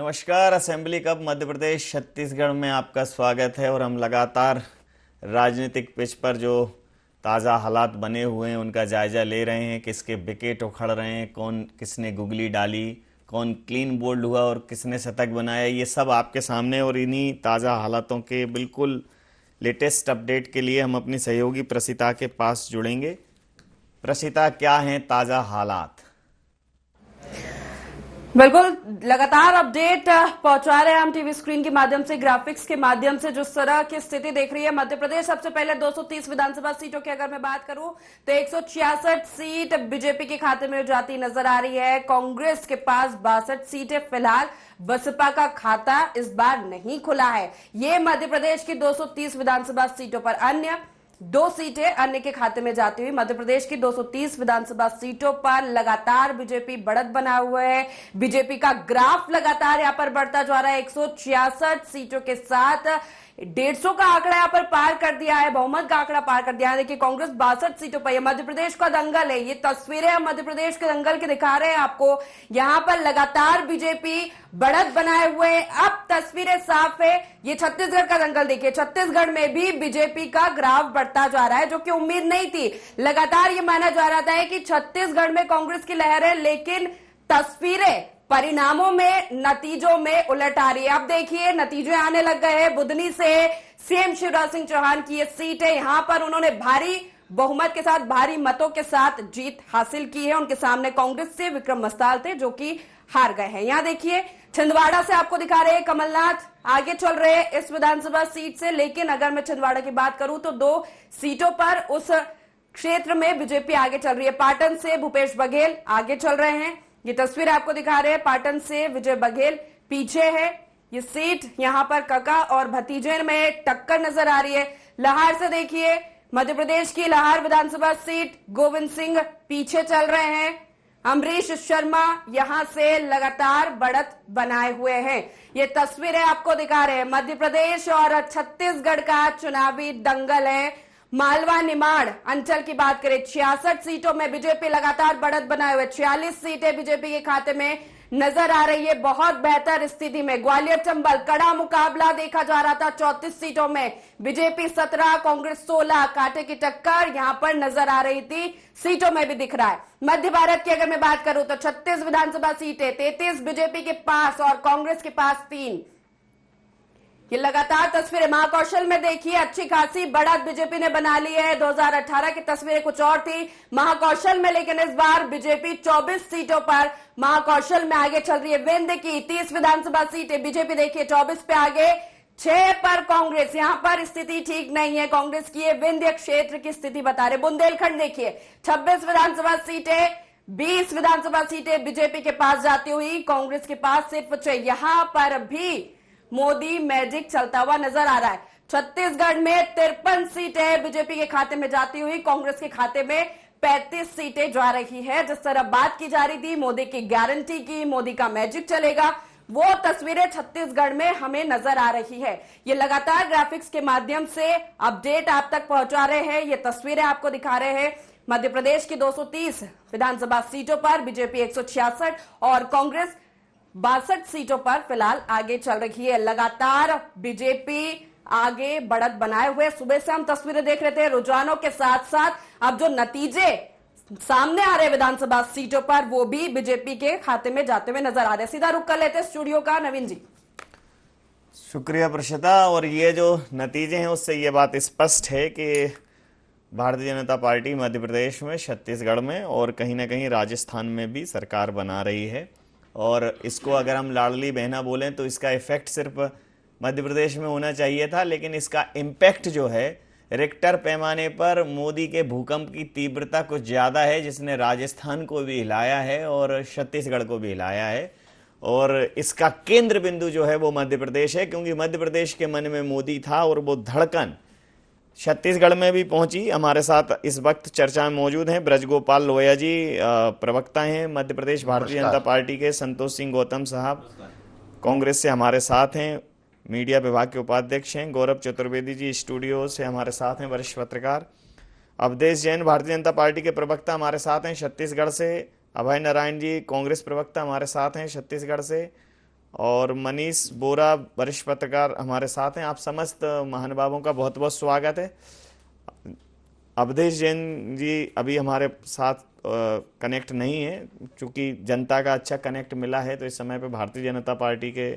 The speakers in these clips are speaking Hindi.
नमस्कार। असेंबली कप मध्य प्रदेश छत्तीसगढ़ में आपका स्वागत है और हम लगातार राजनीतिक पिच पर जो ताज़ा हालात बने हुए हैं उनका जायजा ले रहे हैं। किसके विकेट उखड़ रहे हैं, कौन किसने गुगली डाली, कौन क्लीन बोल्ड हुआ और किसने शतक बनाया, ये सब आपके सामने। और इन्हीं ताज़ा हालातों के बिल्कुल लेटेस्ट अपडेट के लिए हम अपनी सहयोगी प्रसिता के पास जुड़ेंगे। प्रसिता, क्या हैं ताज़ा हालात? बिल्कुल लगातार अपडेट पहुंचा रहे हैं हम टीवी स्क्रीन के माध्यम से, ग्राफिक्स के माध्यम से। जो तरह की स्थिति देख रही है मध्य प्रदेश, सबसे पहले 230 विधानसभा सीटों की अगर मैं बात करूं तो 166 सीट बीजेपी के खाते में जाती नजर आ रही है। कांग्रेस के पास 62 सीटें फिलहाल, बसपा का खाता इस बार नहीं खुला है। ये मध्य प्रदेश की 230 विधानसभा सीटों पर अन्य 2 सीटें अन्य के खाते में जाती हुई मध्य प्रदेश की 230 विधानसभा सीटों पर लगातार बीजेपी बढ़त बनाए हुए है। बीजेपी का ग्राफ लगातार यहां पर बढ़ता जा रहा है। 166 सीटों के साथ 150 का आंकड़ा यहां पर पार कर दिया है, बहुमत का आंकड़ा पार कर दिया है। देखिए कांग्रेस 62 सीटों पर, मध्य प्रदेश का दंगल है। ये तस्वीरें हम मध्य प्रदेश के दंगल के दिखा रहे हैं आपको। यहां पर लगातार बीजेपी बढ़त बनाए हुए। अब तस्वीरें साफ है। ये छत्तीसगढ़ का दंगल देखिए, छत्तीसगढ़ में भी बीजेपी का ग्राफ बढ़ता जा रहा है, जो कि उम्मीद नहीं थी। लगातार ये माना जा रहा था कि छत्तीसगढ़ में कांग्रेस की लहर है, लेकिन तस्वीरें परिणामों में, नतीजों में उलट आ रही है। अब देखिए नतीजे आने लग गए हैं। बुधनी से सीएम शिवराज सिंह चौहान की ये सीट है, यहां पर उन्होंने भारी बहुमत के साथ, भारी मतों के साथ जीत हासिल की है। उनके सामने कांग्रेस से विक्रम मस्ताल थे, जो कि हार गए हैं। यहां देखिए छिंदवाड़ा से आपको दिखा रहे हैं कमलनाथ आगे चल रहे हैं इस विधानसभा सीट से। लेकिन अगर मैं छिंदवाड़ा की बात करूं तो 2 सीटों पर उस क्षेत्र में बीजेपी आगे चल रही है। पाटन से भूपेश बघेल आगे चल रहे हैं। ये तस्वीर आपको दिखा रहे हैं, पाटन से विजय बघेल पीछे है। ये सीट यहां पर काका और भतीजे में टक्कर नजर आ रही है। लाहौर से देखिए, मध्य प्रदेश की लाहौर विधानसभा सीट, गोविंद सिंह पीछे चल रहे हैं। अमरीश शर्मा यहां से लगातार बढ़त बनाए हुए हैं। ये तस्वीरें आपको दिखा रहे हैं। मध्य प्रदेश और छत्तीसगढ़ का चुनावी दंगल है। मालवा निमाड़ अंचल की बात करें, 66 सीटों में बीजेपी लगातार बढ़त बनाए हुए। 46 सीटें बीजेपी के खाते में नजर आ रही है, बहुत बेहतर स्थिति में। ग्वालियर चंबल कड़ा मुकाबला देखा जा रहा था। 34 सीटों में बीजेपी 17, कांग्रेस 16, कांटे की टक्कर यहां पर नजर आ रही थी। सीटों में भी दिख रहा है। मध्य भारत की अगर मैं बात करूं तो 36 विधानसभा सीटें, 33 बीजेपी के पास और कांग्रेस के पास 3। ये लगातार तस्वीरें महाकौशल में देखिए, अच्छी खासी बढ़त बीजेपी ने बना ली है। 2018 की तस्वीरें कुछ और थी महाकौशल में, लेकिन इस बार बीजेपी 24 सीटों पर महाकौशल में आगे चल रही है। विंध्य की 30 विधानसभा सीटें बीजेपी देखिए 24 पे आगे, 6 पर कांग्रेस। यहां पर स्थिति ठीक नहीं है कांग्रेस की। विंध्य क्षेत्र की स्थिति बता रहे। बुंदेलखंड देखिए 26 विधानसभा सीटें, 20 विधानसभा सीटें बीजेपी के पास जाती हुई, कांग्रेस के पास सिर्फ 6। यहां पर भी मोदी मैजिक चलता हुआ नजर आ रहा है। छत्तीसगढ़ में 53 सीटें बीजेपी के खाते में जाती हुई, कांग्रेस के खाते में 35 सीटें जा रही है। जिस तरह बात की जा रही थी मोदी की गारंटी की, मोदी का मैजिक चलेगा, वो तस्वीरें छत्तीसगढ़ में हमें नजर आ रही है। ये लगातार ग्राफिक्स के माध्यम से अपडेट आप तक पहुंचा रहे हैं। ये तस्वीरें आपको दिखा रहे हैं। मध्य प्रदेश की 230 विधानसभा सीटों पर बीजेपी 166 और कांग्रेस 62 सीटों पर फिलहाल आगे चल रही है। लगातार बीजेपी आगे बढ़त बनाए हुए। सुबह से हम तस्वीरें देख रहे थे, रुझानों के साथ साथ अब जो नतीजे सामने आ रहे विधानसभा सीटों पर, वो भी बीजेपी के खाते में जाते हुए नजर आ रहे हैं। सीधा रुख कर लेते हैं स्टूडियो का, नवीन जी। शुक्रिया प्रशिता। और ये जो नतीजे हैं उससे ये बात स्पष्ट है कि भारतीय जनता पार्टी मध्य प्रदेश में, छत्तीसगढ़ में और कहीं ना कहीं राजस्थान में भी सरकार बना रही है। और इसको अगर हम लाडली बहना बोलें तो इसका इफेक्ट सिर्फ मध्य प्रदेश में होना चाहिए था, लेकिन इसका इम्पैक्ट जो है रिक्टर पैमाने पर मोदी के भूकंप की तीव्रता कुछ ज़्यादा है, जिसने राजस्थान को भी हिलाया है और छत्तीसगढ़ को भी हिलाया है। और इसका केंद्र बिंदु जो है वो मध्य प्रदेश है, क्योंकि मध्य प्रदेश के मन में मोदी था और वो धड़कन छत्तीसगढ़ में भी पहुंची। हमारे साथ इस वक्त चर्चा में मौजूद हैं ब्रजगोपाल लोहिया जी, प्रवक्ता हैं मध्य प्रदेश भारतीय जनता पार्टी के। संतोष सिंह गौतम साहब कांग्रेस से हमारे साथ हैं, मीडिया विभाग के उपाध्यक्ष हैं। गौरव चतुर्वेदी जी स्टूडियो से हमारे साथ हैं, वरिष्ठ पत्रकार। अवधेश जैन भारतीय जनता पार्टी के प्रवक्ता हमारे साथ हैं छत्तीसगढ़ से। अभय नारायण जी कांग्रेस प्रवक्ता हमारे साथ हैं छत्तीसगढ़ से। और मनीष बोरा वरिष्ठ पत्रकार हमारे साथ हैं। आप समस्त महानुभावों का बहुत बहुत स्वागत है। अवधेश जैन जी अभी हमारे साथ कनेक्ट नहीं है, क्योंकि जनता का अच्छा कनेक्ट मिला है, तो इस समय पे भारतीय जनता पार्टी के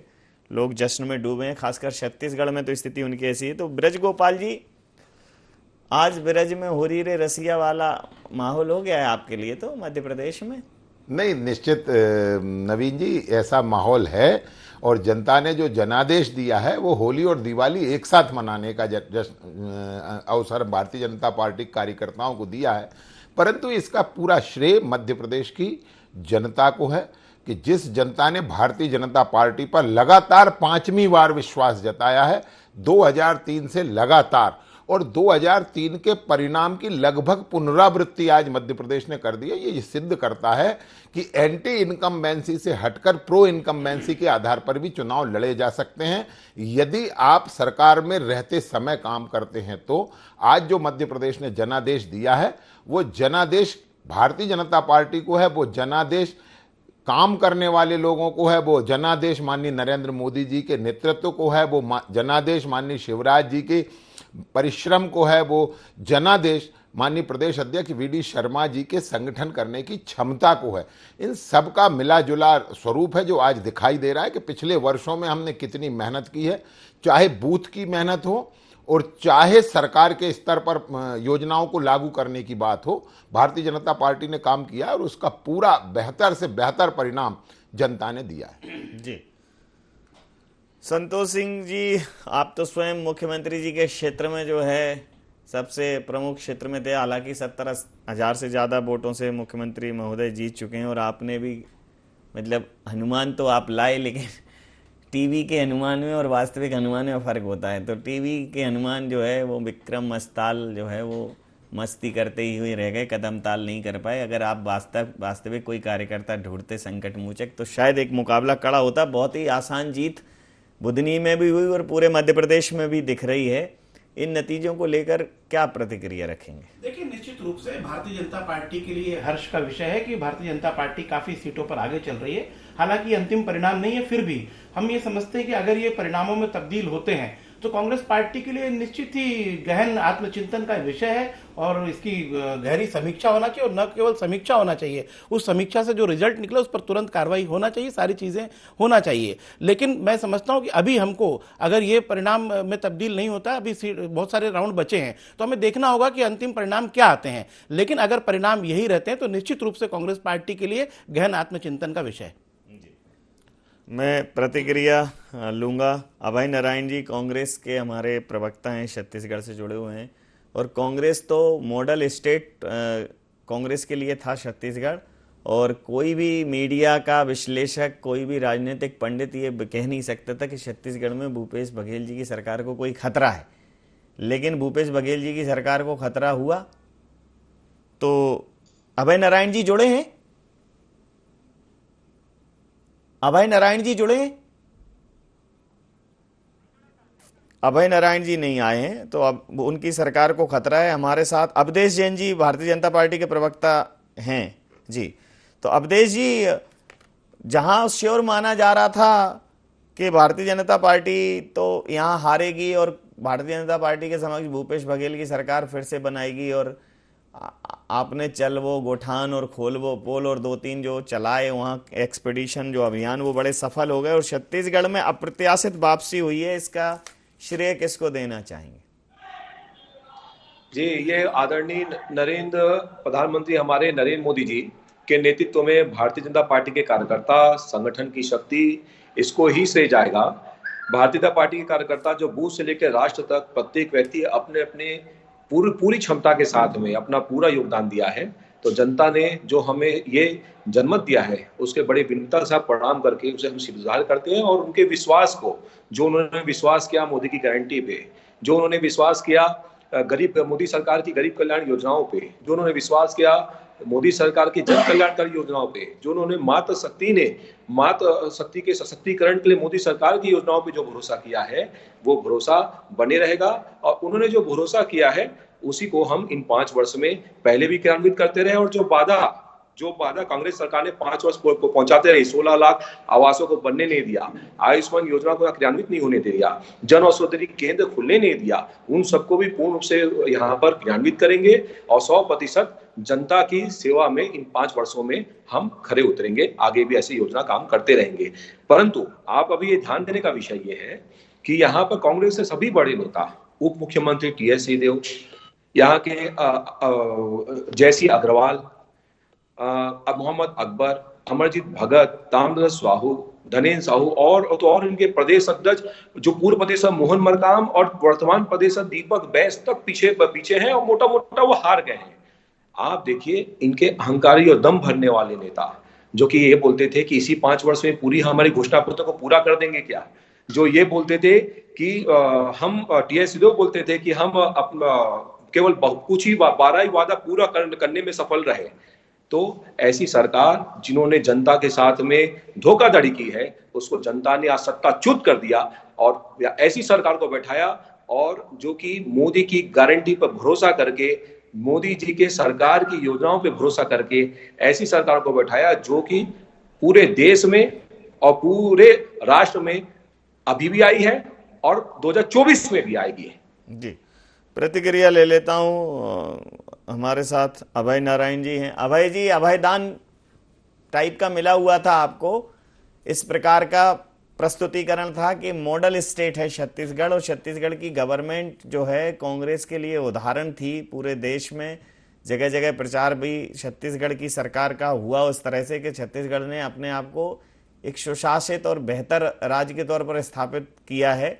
लोग जश्न में डूबे हैं, खासकर छत्तीसगढ़ में तो स्थिति उनकी ऐसी है। तो ब्रज गोपाल जी, आज ब्रज में होरी रे रसिया वाला माहौल हो गया है आपके लिए तो मध्य प्रदेश में? नहीं, निश्चित नवीन जी, ऐसा माहौल है। और जनता ने जो जनादेश दिया है वो होली और दिवाली एक साथ मनाने का अवसर भारतीय जनता पार्टी कार्यकर्ताओं को दिया है। परंतु इसका पूरा श्रेय मध्य प्रदेश की जनता को है कि जिस जनता ने भारतीय जनता पार्टी पर लगातार 5वीं बार विश्वास जताया है, 2003 से लगातार, और 2003 के परिणाम की लगभग पुनरावृत्ति आज मध्य प्रदेश ने कर दी है। ये सिद्ध करता है कि एंटी इनकम्बेंसी से हटकर प्रो इनकम्बेंसी के आधार पर भी चुनाव लड़े जा सकते हैं यदि आप सरकार में रहते समय काम करते हैं। तो आज जो मध्य प्रदेश ने जनादेश दिया है वो जनादेश भारतीय जनता पार्टी को है, वो जनादेश काम करने वाले लोगों को है, वो जनादेश माननीय नरेंद्र मोदी जी के नेतृत्व को है, वो जनादेश माननीय शिवराज जी के परिश्रम को है, वो जनादेश माननीय प्रदेश अध्यक्ष वीडी शर्मा जी के संगठन करने की क्षमता को है। इन सब का मिला जुला स्वरूप है जो आज दिखाई दे रहा है कि पिछले वर्षों में हमने कितनी मेहनत की है, चाहे बूथ की मेहनत हो और चाहे सरकार के स्तर पर योजनाओं को लागू करने की बात हो। भारतीय जनता पार्टी ने काम किया और उसका पूरा बेहतर से बेहतर परिणाम जनता ने दिया है। जी, संतोष सिंह जी, आप तो स्वयं मुख्यमंत्री जी के क्षेत्र में जो है सबसे प्रमुख क्षेत्र में थे, हालांकि 70,000 से ज़्यादा वोटों से मुख्यमंत्री महोदय जीत चुके हैं। और आपने भी मतलब अनुमान तो आप लाए, लेकिन टीवी के अनुमान में और वास्तविक अनुमान में फ़र्क होता है। तो टीवी के अनुमान जो है वो विक्रम मस्ताल जो है वो मस्ती करते ही हुए रह गए, कदम ताल नहीं कर पाए। अगर आप वास्तविक कोई कार्यकर्ता ढूंढते संकट मोचक तो शायद एक मुकाबला कड़ा होता। बहुत ही आसान जीत बुधनी में भी हुई और पूरे मध्य प्रदेश में भी दिख रही है। इन नतीजों को लेकर क्या प्रतिक्रिया रखेंगे? देखिए, निश्चित रूप से भारतीय जनता पार्टी के लिए हर्ष का विषय है कि भारतीय जनता पार्टी काफी सीटों पर आगे चल रही है। हालांकि अंतिम परिणाम नहीं है, फिर भी हम ये समझते हैं कि अगर ये परिणामों में तब्दील होते हैं तो कांग्रेस पार्टी के लिए निश्चित ही गहन आत्मचिंतन का विषय है और इसकी गहरी समीक्षा होना चाहिए। और न केवल समीक्षा होना चाहिए, उस समीक्षा से जो रिजल्ट निकले उस पर तुरंत कार्रवाई होना चाहिए, सारी चीजें होना चाहिए। लेकिन मैं समझता हूं कि अभी हमको अगर ये परिणाम में तब्दील नहीं होता, अभी बहुत सारे राउंड बचे हैं, तो हमें देखना होगा कि अंतिम परिणाम क्या आते हैं। लेकिन अगर परिणाम यही रहते हैं तो निश्चित रूप से कांग्रेस पार्टी के लिए गहन आत्मचिंतन का विषय है। मैं प्रतिक्रिया लूंगा। अभय नारायण जी कांग्रेस के हमारे प्रवक्ता हैं, छत्तीसगढ़ से जुड़े हुए हैं, और कांग्रेस तो मॉडल स्टेट कांग्रेस के लिए था छत्तीसगढ़। और कोई भी मीडिया का विश्लेषक, कोई भी राजनीतिक पंडित ये कह नहीं सकता था कि छत्तीसगढ़ में भूपेश बघेल जी की सरकार को कोई खतरा है। लेकिन भूपेश बघेल जी की सरकार को खतरा हुआ। तो अभय नारायण जी जुड़े हैं? अभय नारायण जी जुड़े हैं? अभय नारायण जी नहीं आए हैं, तो अब उनकी सरकार को खतरा है। हमारे साथ अवधेश जैन जी भारतीय जनता पार्टी के प्रवक्ता हैं जी। तो अवधेश जी, जहां श्योर माना जा रहा था कि भारतीय जनता पार्टी तो यहां हारेगी और भारतीय जनता पार्टी के समक्ष भूपेश बघेल की सरकार फिर से बनाएगी, और आपने चल वो गोठान और खोल वो पोल और 2-3 जो चलाए वहाँ एक्सपीडिशन जो अभियान, वो बड़े सफल हो गए और छत्तीसगढ़ में अप्रत्याशित वापसी हुई है। इसका श्रेय किसको देना चाहेंगे? जी, ये आदरणीय प्रधानमंत्री हमारे नरेंद्र मोदी जी के नेतृत्व में भारतीय जनता पार्टी के कार्यकर्ता, संगठन की शक्ति, इसको ही श्रेय जाएगा। भारतीय जनता पार्टी के कार्यकर्ता जो बूथ से लेकर राष्ट्र तक प्रत्येक व्यक्ति अपने अपने पूरी क्षमता के साथ में अपना पूरा योगदान दिया है। तो जनता ने जो हमें ये जनमत दिया है उसके बड़े विनम्रता से प्रणाम करके उसे हम स्वीकार करते हैं। और उनके विश्वास को, जो उन्होंने विश्वास किया मोदी की गारंटी पे, जो उन्होंने विश्वास किया मोदी सरकार की गरीब कल्याण योजनाओं पे, जो उन्होंने विश्वास किया मोदी सरकार की जन कल्याणकारी योजनाओं पे, जो उन्होंने मातृ शक्ति के सशक्तिकरण के लिए मोदी सरकार की योजनाओं पे जो भरोसा किया है, वो भरोसा बने रहेगा। और उन्होंने जो भरोसा किया है उसी को हम इन 5 वर्ष में पहले भी क्रियान्वित करते रहे। और जो वादा जो वादा कांग्रेस सरकार ने 5 वर्ष को पहुंचाते रही, 16 लाख आवासों को बनने नहीं दिया, आयुष्मान योजना को क्रियान्वित नहीं होने दिया, जन औषधि केंद्र खुलने नहीं दिया, उन सबको भी पूर्ण रूप से यहाँ पर क्रियान्वित करेंगे और 100% जनता की सेवा में इन 5 वर्षों में हम खरे उतरेंगे। आगे भी ऐसी योजना काम करते रहेंगे। परंतु आप अभी ये ध्यान देने का विषय ये है कि यहाँ पर कांग्रेस के सभी बड़े नेता, उप मुख्यमंत्री टीएस सिंहदेव, यहाँ के जयसी अग्रवाल, मोहम्मद अकबर, अमरजीत भगत, ताम्रध्वज साहू, धनेन्द्र साहू और इनके प्रदेश अध्यक्ष जो पूर्व प्रदेश मोहन मरकाम और वर्तमान प्रदेश दीपक बैस तक पीछे हैं और मोटा मोटा वो हार गए हैं। आप देखिए इनके अहंकारी और दम भरने वाले नेता जो कि ये बोलते थे कि इसी 5 वर्ष में पूरी हमारी घोषणा पत्र को पूरा कर देंगे क्या, जो ये बोलते थे कि हम टीएस सिंहदेव बोलते थे कि हम केवल कुछ ही 12 ही वादा पूरा करने में सफल रहे। तो ऐसी सरकार जिन्होंने जनता के साथ में धोखाधड़ी की है, उसको जनता ने आज सत्ताच्युत कर दिया और ऐसी सरकार को बैठाया और जो कि मोदी की गारंटी पर भरोसा करके, मोदी जी के सरकार की योजनाओं पे भरोसा करके ऐसी सरकार को बैठाया जो कि पूरे देश में और पूरे राष्ट्र में अभी भी आई है और 2024 में भी आएगी। जी, प्रतिक्रिया ले लेता हूँ। हमारे साथ अभय नारायण जी हैं। अभय जी, अभयदान टाइप का मिला हुआ था आपको, इस प्रकार का प्रस्तुतिकरण था कि मॉडल स्टेट है छत्तीसगढ़ और छत्तीसगढ़ की गवर्नमेंट जो है कांग्रेस के लिए उदाहरण थी। पूरे देश में जगह जगह प्रचार भी छत्तीसगढ़ की सरकार का हुआ उस तरह से कि छत्तीसगढ़ ने अपने आप को एक सुशासित और बेहतर राज्य के तौर पर स्थापित किया है।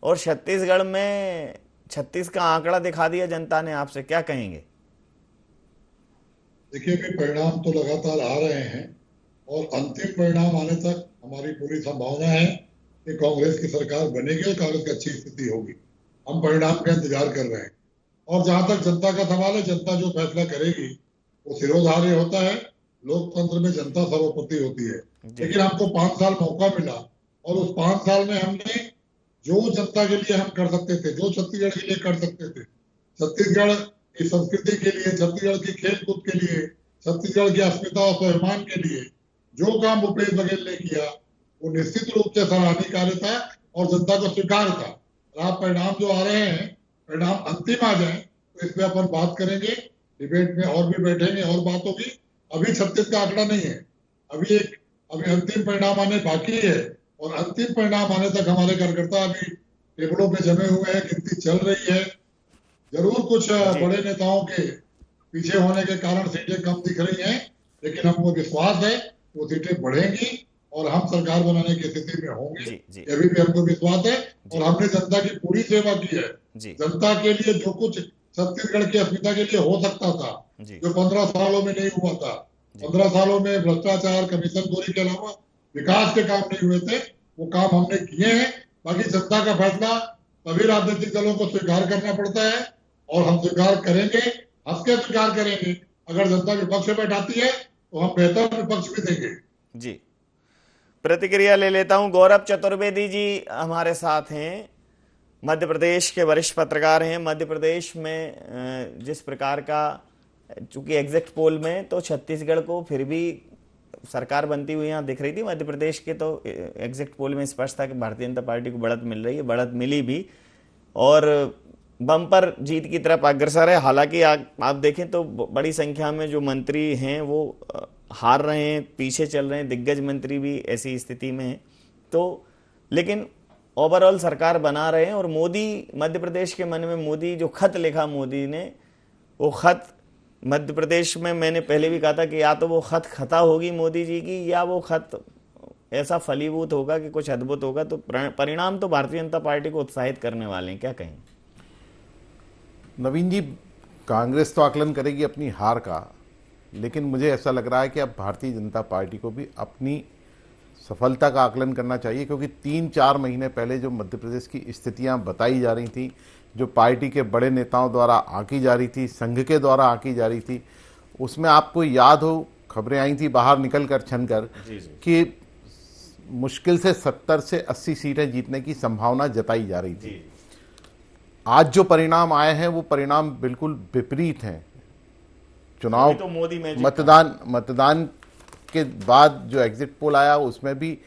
और छत्तीसगढ़ में 36 का आंकड़ा दिखा दिया जनता ने, आपसे क्या कहेंगे? देखिए कि परिणाम तो लगातार आ रहे हैं और अंतिम परिणाम आने तक हमारी पूरी संभावना है कि कांग्रेस की सरकार बनेगी और कांग्रेस की अच्छी स्थिति होगी। हम परिणाम का इंतजार कर रहे हैं और जहां तक जनता का सवाल है, जनता जो फैसला करेगी वो सिरोधार्य होता है। लोकतंत्र में जनता सर्वोपरि होती है, लेकिन हमको 5 साल मौका मिला और उस 5 साल में हमने जो जनता के लिए हम कर सकते थे, जो छत्तीसगढ़ के लिए कर सकते थे, छत्तीसगढ़ की संस्कृति के लिए, छत्तीसगढ़ की खेल कूद के लिए, छत्तीसगढ़ की अस्मिता और स्वाभिमान के लिए जो काम भूपेश बघेल ने किया वो निश्चित रूप से सराहनीय कार्य था और जनता को स्वीकार था। और आप परिणाम जो आ रहे हैं, परिणाम अंतिम आ जाए तो इस पे अपन बात करेंगे, डिबेट में और भी बैठेंगे और बात होगी। अभी 36 का आंकड़ा नहीं है, अभी अंतिम परिणाम आने बाकी है और अंतिम परिणाम आने तक हमारे कार्यकर्ता अभी टेबलों पे जमे हुए हैं, गिनती चल रही है। जरूर कुछ बड़े नेताओं के पीछे होने के कारण सीटें कम दिख रही हैं, लेकिन हमको विश्वास है वो सीटें बढ़ेंगी और हम सरकार बनाने की स्थिति में होंगे। ये भी हमको विश्वास है और हमने जनता की पूरी सेवा की है। जनता के लिए जो कुछ छत्तीसगढ़ की अस्मिता के लिए हो सकता था, जो 15 सालों में नहीं हुआ था, 15 सालों में भ्रष्टाचार, कमीशनखोरी के अलावा विकास के काम नहीं हुए थे, वो काम हमने किए हैं। बाकी जनता का फैसला सभी राजनीतिक दलों को स्वीकार करना पड़ता है और हम स्वीकार करेंगे, हंस के स्वीकार करेंगे। अगर जनता विपक्ष में बैठाती है तो हम बेहतर विपक्ष भी देंगे। जी, प्रतिक्रिया ले लेता हूं। गौरव चतुर्वेदी जी हमारे साथ हैं, मध्य प्रदेश के वरिष्ठ पत्रकार हैं। मध्य प्रदेश में जिस प्रकार का, चूंकि एग्जिट पोल में तो छत्तीसगढ़ को फिर भी सरकार बनती हुई यहाँ दिख रही थी, मध्य प्रदेश के तो एग्जिट पोल में स्पष्ट था कि भारतीय जनता पार्टी को बढ़त मिल रही है, बढ़त मिली भी और बम्पर जीत की तरफ अग्रसर है। हालांकि आप देखें तो बड़ी संख्या में जो मंत्री हैं वो हार रहे हैं, पीछे चल रहे हैं, दिग्गज मंत्री भी ऐसी स्थिति में हैं। तो लेकिन ओवरऑल सरकार बना रहे हैं और मोदी, मध्य प्रदेश के मन में मोदी जो खत लिखा मोदी ने, वो खत मध्य प्रदेश में मैंने पहले भी कहा था कि या तो वो खत खता होगी मोदी जी की या वो खत ऐसा फलीभूत होगा कि कुछ अद्भुत होगा। तो परिणाम तो भारतीय जनता पार्टी को उत्साहित करने वाले हैं, क्या कहें? नवीन जी, कांग्रेस तो आकलन करेगी अपनी हार का, लेकिन मुझे ऐसा लग रहा है कि अब भारतीय जनता पार्टी को भी अपनी सफलता का आकलन करना चाहिए, क्योंकि 3-4 महीने पहले जो मध्य प्रदेश की स्थितियां बताई जा रही थी, जो पार्टी के बड़े नेताओं द्वारा आंकी जा रही थी, संघ के द्वारा आंकी जा रही थी, उसमें आपको याद हो खबरें आई थी बाहर निकल कर छनकर कि मुश्किल से 70 से 80 सीटें जीतने की संभावना जताई जा रही थी। आज जो परिणाम आए हैं वो परिणाम बिल्कुल विपरीत हैं। चुनाव तो मोदी मैजिक मतदान के बाद जो एग्जिट पोल आया उसमें भी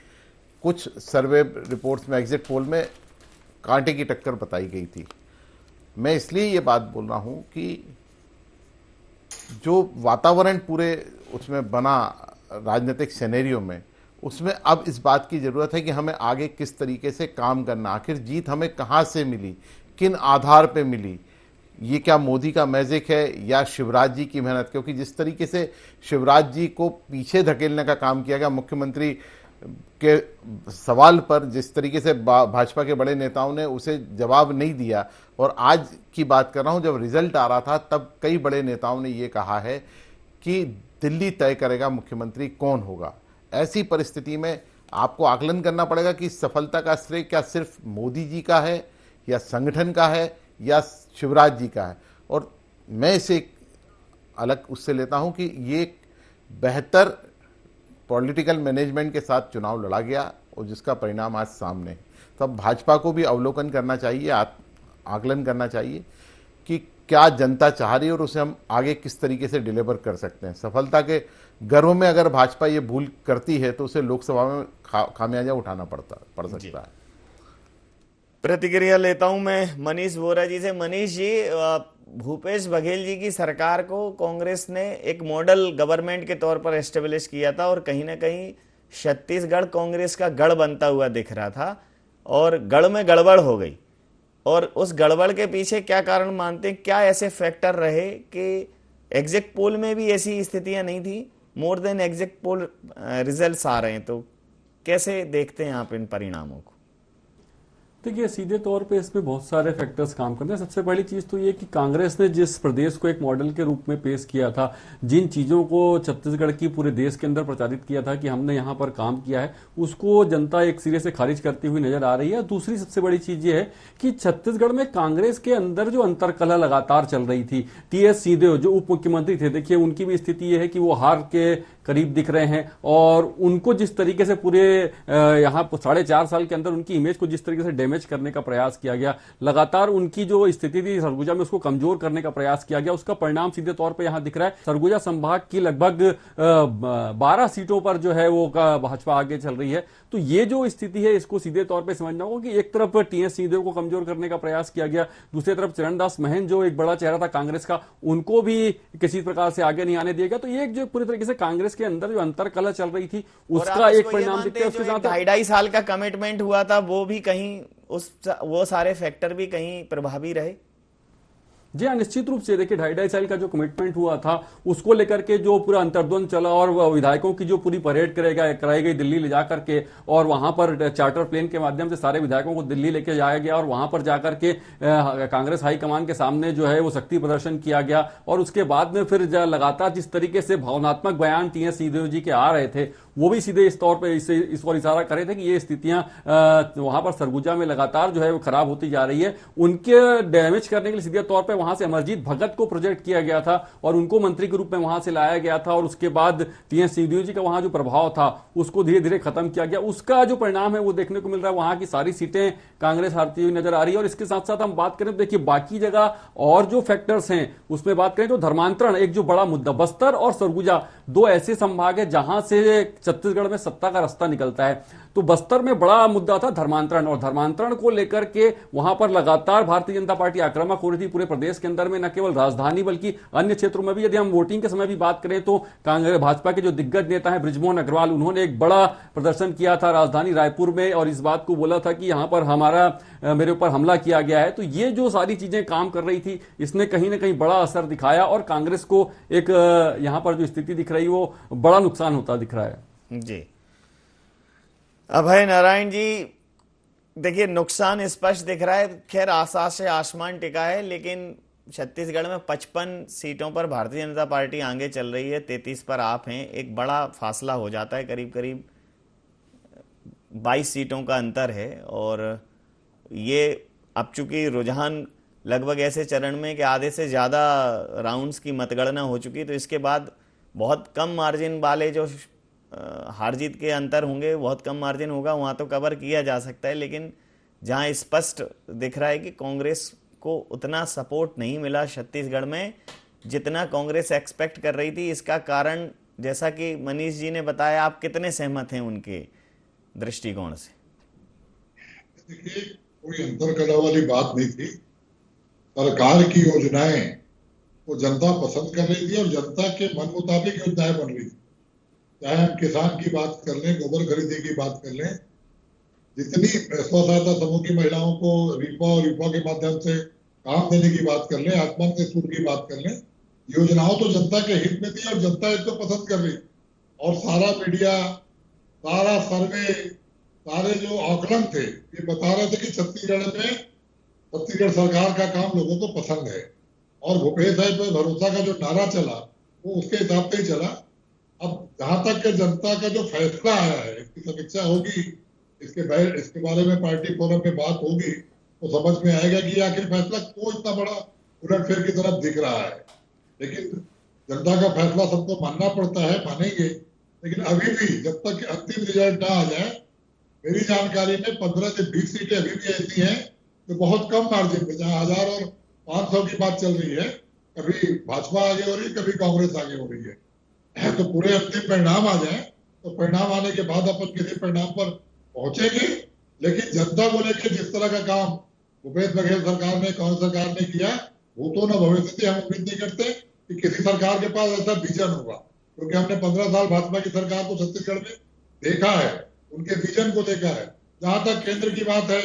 कुछ सर्वे रिपोर्ट्स में एग्जिट पोल में कांटे की टक्कर बताई गई थी। मैं इसलिए ये बात बोल रहा हूं कि जो वातावरण पूरे उसमें बना राजनीतिक सिनेरियो में, उसमें अब इस बात की जरूरत है कि हमें आगे किस तरीके से काम करना, आखिर जीत हमें कहां से मिली, किन आधार पे मिली, ये क्या मोदी का मैजिक है या शिवराज जी की मेहनत। क्योंकि जिस तरीके से शिवराज जी को पीछे धकेलने का काम किया गया, मुख्यमंत्री के सवाल पर जिस तरीके से भाजपा के बड़े नेताओं ने उसे जवाब नहीं दिया, और आज की बात कर रहा हूं जब रिजल्ट आ रहा था तब कई बड़े नेताओं ने ये कहा है कि दिल्ली तय करेगा मुख्यमंत्री कौन होगा। ऐसी परिस्थिति में आपको आकलन करना पड़ेगा कि सफलता का श्रेय क्या सिर्फ मोदी जी का है या संगठन का है या शिवराज जी का है। और मैं इसे एक अलग उससे लेता हूं कि ये एक बेहतर पॉलिटिकल मैनेजमेंट के साथ चुनाव लड़ा गया और जिसका परिणाम आज सामने है। तो अब भाजपा को भी अवलोकन करना चाहिए, आकलन करना चाहिए कि क्या जनता चाह रही है और उसे हम आगे किस तरीके से डिलीवर कर सकते हैं। सफलता के गर्व में अगर भाजपा ये भूल करती है तो उसे लोकसभा में खामियाजा उठाना पड़ सकता है। प्रतिक्रिया लेता हूं मैं मनीष वोरा जी से। मनीष जी, भूपेश बघेल जी की सरकार को कांग्रेस ने एक मॉडल गवर्नमेंट के तौर पर एस्टेब्लिश किया था और कहीं ना कहीं छत्तीसगढ़ कांग्रेस का गढ़ बनता हुआ दिख रहा था और गढ़ में गड़बड़ हो गई। और उस गड़बड़ के पीछे क्या कारण मानते हैं, क्या ऐसे फैक्टर रहे कि एग्जिट पोल में भी ऐसी स्थितियां नहीं थी, more than exit poll results आ रहे हैं, तो कैसे देखते हैं आप इन परिणामों को? देखिए, सीधे तौर पे इसमें बहुत सारे फैक्टर्स काम करते हैं। सबसे बड़ी चीज तो ये कि कांग्रेस ने जिस प्रदेश को एक मॉडल के रूप में पेश किया था, जिन चीजों को छत्तीसगढ़ की पूरे देश के अंदर प्रचारित किया था कि हमने यहाँ पर काम किया है, उसको जनता एक सिरे से खारिज करती हुई नजर आ रही है। दूसरी सबसे बड़ी चीज ये है कि छत्तीसगढ़ में कांग्रेस के अंदर जो अंतरकलह लगातार चल रही थी, टीएस सिंहदेव जो उप मुख्यमंत्री थे, देखिए उनकी भी स्थिति ये है कि वो हार के करीब दिख रहे हैं और उनको जिस तरीके से पूरे यहाँ 4.5 साल के अंदर उनकी इमेज को जिस तरीके से डैमेज करने का प्रयास किया गया, लगातार उनकी जो स्थिति थी सरगुजा में उसको कमजोर करने का प्रयास किया गया, उसका परिणाम सीधे तौर पे यहां दिख रहा है। सरगुजा संभाग की लगभग 12 सीटों पर जो है वो भाजपा आगे चल रही है। तो ये जो स्थिति है इसको सीधे तौर पे समझना होगा कि एक तरफ टीएस सिंहदेव को कमजोर करने का प्रयास किया गया, दूसरी तरफ चरणदास महंत जो एक बड़ा चेहरा था कांग्रेस का, उनको भी किसी प्रकार से आगे नहीं आने दिया गया। तो ये जो पूरी तरीके से कांग्रेस के अंदर जो अंतरकलह चल रही थी उसका एक परिणाम दिखता है। उसके साथ 2.5 साल का कमिटमेंट हुआ था, वो भी कहीं वो सारे फैक्टर भी कहीं प्रभावी रहे। जी हाँ, निश्चित रूप से देखिए 2.5 साल का जो कमिटमेंट हुआ था उसको लेकर के जो पूरा अंतर्द्वंद चला और विधायकों की जो पूरी परेड कराई गई दिल्ली ले जाकर के, और वहां पर चार्टर प्लेन के माध्यम से सारे विधायकों को दिल्ली लेके जाया गया और वहां पर जाकर के कांग्रेस हाईकमान के सामने जो है वो शक्ति प्रदर्शन किया गया। और उसके बाद में फिर लगातार जिस तरीके से भावनात्मक बयान टीएस सिंहदेव जी के आ रहे थे, वो भी सीधे इस तौर पे इस और इशारा कर रहे थे कि ये स्थितियां वहां पर सरगुजा में लगातार जो है वो खराब होती जा रही है। उनके डैमेज करने के लिए सीधे तौर पे वहां से अमरजीत भगत को प्रोजेक्ट किया गया था और उनको मंत्री के रूप में वहां से लाया गया था, और उसके बाद टीएस सिंहदेव जी का वहां जो प्रभाव था उसको धीरे धीरे खत्म किया गया। उसका जो परिणाम है वो देखने को मिल रहा है, वहां की सारी सीटें कांग्रेस हारती हुई नजर आ रही है। और इसके साथ साथ हम बात करें तो देखिए बाकी जगह और जो फैक्टर्स हैं उसमें बात करें तो धर्मांतरण एक जो बड़ा मुद्दा, बस्तर और सरगुजा दो ऐसे संभाग है जहां से छत्तीसगढ़ में सत्ता का रास्ता निकलता है। तो बस्तर में बड़ा मुद्दा था धर्मांतरण, और धर्मांतरण को लेकर के वहां पर लगातार भारतीय जनता पार्टी आक्रामक हो रही थी पूरे प्रदेश के अंदर में, न केवल राजधानी बल्कि अन्य क्षेत्रों में भी। यदि हम वोटिंग के समय भी बात करें तो कांग्रेस भाजपा के जो दिग्गज नेता हैं बृजमोहन अग्रवाल, उन्होंने एक बड़ा प्रदर्शन किया था राजधानी रायपुर में और इस बात को बोला था कि यहां पर मेरे ऊपर हमला किया गया है। तो ये जो सारी चीजें काम कर रही थी इसने कहीं ना कहीं बड़ा असर दिखाया और कांग्रेस को एक यहां पर जो स्थिति दिख रही वो बड़ा नुकसान होता दिख रहा है। जी अभय नारायण जी, देखिए नुकसान स्पष्ट दिख रहा है, खैर आकाश से आसमान टिका है, लेकिन छत्तीसगढ़ में 55 सीटों पर भारतीय जनता पार्टी आगे चल रही है, 33 पर आप हैं, एक बड़ा फासला हो जाता है, करीब करीब 22 सीटों का अंतर है। और ये अब चूंकि रुझान लगभग ऐसे चरण में कि आधे से ज़्यादा राउंड्स की मतगणना हो चुकी, तो इसके बाद बहुत कम मार्जिन वाले जो हार जीत के अंतर होंगे, बहुत कम मार्जिन होगा, वहाँ तो कवर किया जा सकता है। लेकिन जहाँ स्पष्ट दिख रहा है कि कांग्रेस को उतना सपोर्ट नहीं मिला छत्तीसगढ़ में, जितना कांग्रेस एक्सपेक्ट कर रही थी, इसका कारण जैसा कि मनीष जी ने बताया, आप कितने सहमत हैं उनके दृष्टिकोण से? देखिए, कोई अंतर करने वाली बात नहीं थी। सरकार की योजनाएं वो जनता पसंद कर रही थी और जनता के मन मुताबिक योजनाएं बन रही थी। चाहे हम किसान की बात कर लें, गोबर खरीदी की बात कर लें, जितनी स्व सहायता समूह की महिलाओं को रिपा और रिपा के माध्यम से काम देने की बात कर लें, आत्महत्या छूट की बात कर लें, योजनाओं तो जनता के हित में थी और जनता इसको पसंद कर रही। और सारा मीडिया, सारा सर्वे, सारे जो आकलन थे, ये बता रहे थे कि छत्तीसगढ़ सरकार का काम लोगों को पसंद है। और भूपेश भाई पे भरोसा का जो नारा चला, वो उसके हिसाब से ही चला। अब जहां तक के जनता का जो फैसला आया है, इसकी समीक्षा होगी, इसके बारे में पार्टी फोरम में बात होगी, तो समझ में आएगा कि आखिर फैसला क्यों इतना बड़ा उलटफेर की तरफ दिख रहा है। लेकिन जनता का फैसला सबको मानना पड़ता है, मानेंगे। लेकिन अभी भी जब तक अंतिम रिजल्ट ना आ जाए, मेरी जानकारी में 15 से 20 सीटें अभी भी ऐसी हैं जो बहुत कम मार्जिन में, जहां 1000 और 500 की बात चल रही है, कभी भाजपा आगे हो रही है, कभी कांग्रेस आगे हो रही है। तो पूरे अंतिम परिणाम आ जाए, तो परिणाम आने के बाद अपन किसी परिणाम पर पहुंचेंगे। लेकिन जनता को लेकर जिस तरह का काम भूपेश बघेल सरकार ने, कांग्रेस सरकार ने किया, भूतो न भविष्य से, हम उम्मीद नहीं करते कि किसी सरकार के पास ऐसा विजन होगा, क्योंकि हमने 15 साल भाजपा की सरकार को छत्तीसगढ़ में देखा है, उनके विजन को देखा है। जहां तक केंद्र की बात है,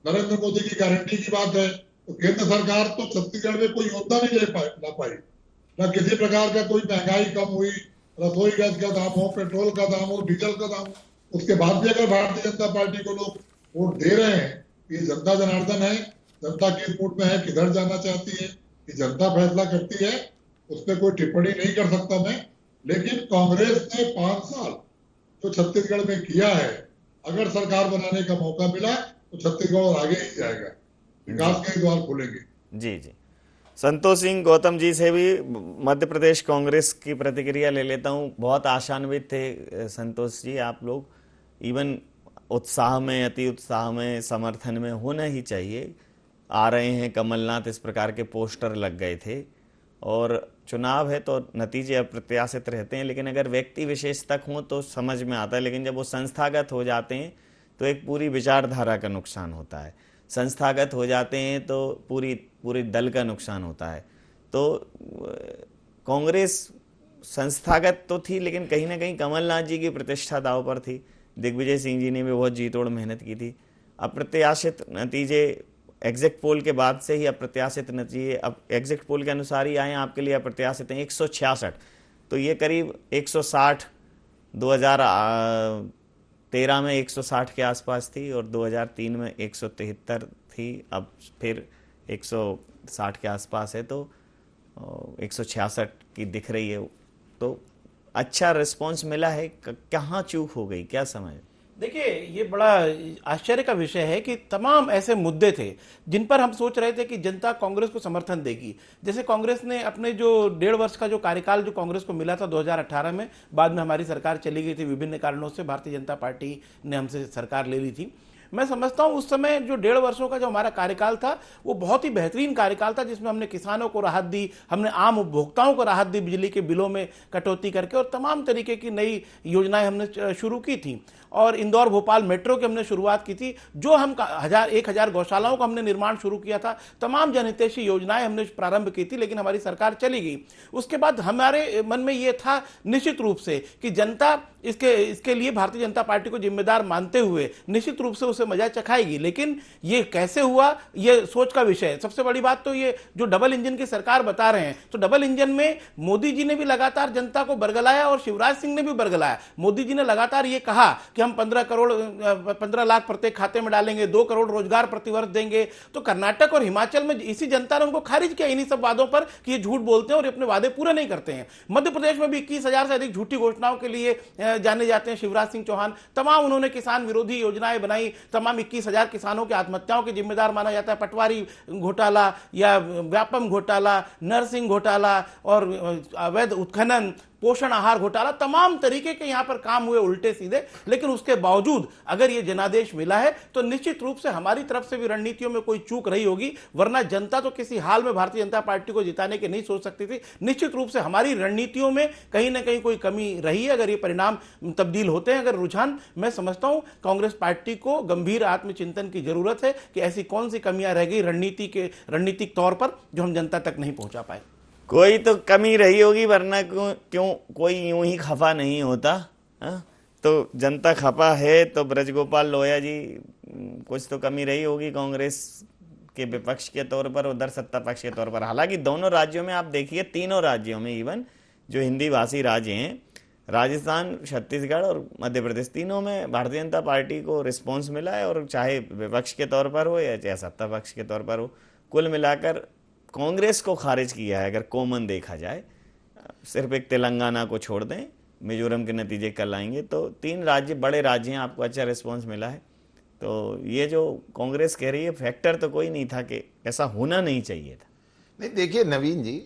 नरेंद्र मोदी की गारंटी की बात है, तो केंद्र सरकार तो छत्तीसगढ़ में कोई योगदान नहीं ला पाई। न किसी प्रकार का कोई महंगाई कम हुई, रसोई गैस का दाम हो, पेट्रोल का दाम हो, डीजल का दाम हो। उसके बाद भी अगर भारतीय जनता पार्टी को लोग वोट दे रहे हैं, ये जनता जनार्दन है, जनता के वोट में है, किधर जाना चाहती है, कि जनता फैसला करती है, उस पर कोई टिप्पणी नहीं कर सकता मैं। लेकिन कांग्रेस ने 5 साल जो छत्तीसगढ़ में किया है, अगर सरकार बनाने का मौका मिला तो छत्तीसगढ़ और आगे ही जाएगा, विकास के द्वार खुलेंगे। जी जी, संतोष सिंह गौतम जी से भी मध्य प्रदेश कांग्रेस की प्रतिक्रिया ले लेता हूं। बहुत आशान्वित थे संतोष जी आप लोग, इवन उत्साह में, अति उत्साह में, समर्थन में होना ही चाहिए। आ रहे हैं कमलनाथ, इस प्रकार के पोस्टर लग गए थे। और चुनाव है तो नतीजे अप्रत्याशित रहते हैं, लेकिन अगर व्यक्ति विशेष तक हों तो समझ में आता है। लेकिन जब वो संस्थागत हो जाते हैं तो एक पूरी विचारधारा का नुकसान होता है। संस्थागत हो जाते हैं तो पूरी दल का नुकसान होता है। तो कांग्रेस संस्थागत तो थी, लेकिन कहीं ना कहीं कमलनाथ जी की प्रतिष्ठा दांव पर थी। दिग्विजय सिंह जी ने भी बहुत जी तोड़ मेहनत की थी। अप्रत्याशित नतीजे एग्जिट पोल के बाद से ही अप्रत्याशित नतीजे अब एग्जिट पोल के अनुसार ही आए, आपके लिए अप्रत्याशित हैं 166। तो ये करीब 160 2013 में 160 के आसपास थी और 2003 में 173 थी, अब फिर 160 के आसपास है, तो 166 की दिख रही है। तो अच्छा रिस्पांस मिला है। कहाँ चूक हो गई, क्या समझ? देखिए, ये बड़ा आश्चर्य का विषय है कि तमाम ऐसे मुद्दे थे जिन पर हम सोच रहे थे कि जनता कांग्रेस को समर्थन देगी। जैसे कांग्रेस ने अपने जो 1.5 वर्ष का जो कार्यकाल जो कांग्रेस को मिला था 2018 में, बाद में हमारी सरकार चली गई थी, विभिन्न कारणों से भारतीय जनता पार्टी ने हमसे सरकार ले ली थी। मैं समझता हूं उस समय जो 1.5 वर्षों का जो हमारा कार्यकाल था वो बहुत ही बेहतरीन कार्यकाल था, जिसमें हमने किसानों को राहत दी, हमने आम उपभोक्ताओं को राहत दी, बिजली के बिलों में कटौती करके, और तमाम तरीके की नई योजनाएं हमने शुरू की थी। और इंदौर भोपाल मेट्रो की हमने शुरुआत की थी, जो हम 1000 गौशालाओं का हमने निर्माण शुरू किया था, तमाम जनहितैषी योजनाएं हमने प्रारंभ की थी। लेकिन हमारी सरकार चली गई। उसके बाद हमारे मन में ये था निश्चित रूप से कि जनता इसके लिए भारतीय जनता पार्टी को जिम्मेदार मानते हुए निश्चित रूप से उसे मजा चखाएगी। लेकिन ये कैसे हुआ, ये सोच का विषय है। सबसे बड़ी बात तो ये जो डबल इंजन की सरकार बता रहे हैं, तो डबल इंजन में मोदी जी ने भी लगातार जनता को बरगलाया और शिवराज सिंह ने भी बरगलाया। मोदी जी ने लगातार ये कहा कि हम 15 लाख प्रत्येक खाते में डालेंगे, 2 करोड़ रोजगार प्रतिवर्ष देंगे। तो कर्नाटक और हिमाचल में इसी जनता ने उनको खारिज किया इन्हीं सब वादों पर कि ये झूठ बोलते हैं और अपने वादे पूरे नहीं करते हैं। मध्य प्रदेश में भी 21,000 से अधिक झूठी घोषणाओं के लिए जाने जाते हैं शिवराज सिंह चौहान। तमाम उन्होंने किसान विरोधी योजनाएं बनाई, तमाम 21,000 किसानों की आत्महत्याओं के जिम्मेदार माना जाता है। पटवारी घोटाला या व्यापम घोटाला, नरसिंह घोटाला और अवैध उत्खनन, पोषण आहार घोटाला, तमाम तरीके के यहां पर काम हुए उल्टे सीधे। लेकिन उसके बावजूद अगर ये जनादेश मिला है तो निश्चित रूप से हमारी तरफ से भी रणनीतियों में कोई चूक रही होगी, वरना जनता तो किसी हाल में भारतीय जनता पार्टी को जिताने के नहीं सोच सकती थी। निश्चित रूप से हमारी रणनीतियों में कहीं ना कहीं कोई कमी रही है। अगर ये परिणाम तब्दील होते हैं, अगर रुझान, मैं समझता हूं कांग्रेस पार्टी को गंभीर आत्मचिंतन की जरूरत है कि ऐसी कौन सी कमियां रह गई रणनीतिक तौर पर जो हम जनता तक नहीं पहुंचा पाए। कोई तो कमी रही होगी, वरना क्यों कोई यूं ही खफा नहीं होता। तो जनता खफा है तो ब्रजगोपाल लोया जी, कुछ तो कमी रही होगी कांग्रेस के विपक्ष के तौर पर, उधर सत्ता पक्ष के तौर पर। हालांकि दोनों राज्यों में आप देखिए, तीनों राज्यों में, इवन जो हिंदी भाषी राज्य हैं, राजस्थान, छत्तीसगढ़ और मध्य प्रदेश, तीनों में भारतीय जनता पार्टी को रिस्पॉन्स मिला है। और चाहे विपक्ष के तौर पर हो या चाहे सत्ता पक्ष के तौर पर हो, कुल मिलाकर कांग्रेस को खारिज किया है। अगर कॉमन देखा जाए, सिर्फ एक तेलंगाना को छोड़ दें, मिजोरम के नतीजे कल आएंगे, तो 3 राज्य बड़े राज्य हैं, आपको अच्छा रिस्पॉन्स मिला है। तो ये जो कांग्रेस कह रही है, फैक्टर तो कोई नहीं था कि ऐसा होना नहीं चाहिए था। नहीं, देखिए नवीन जी,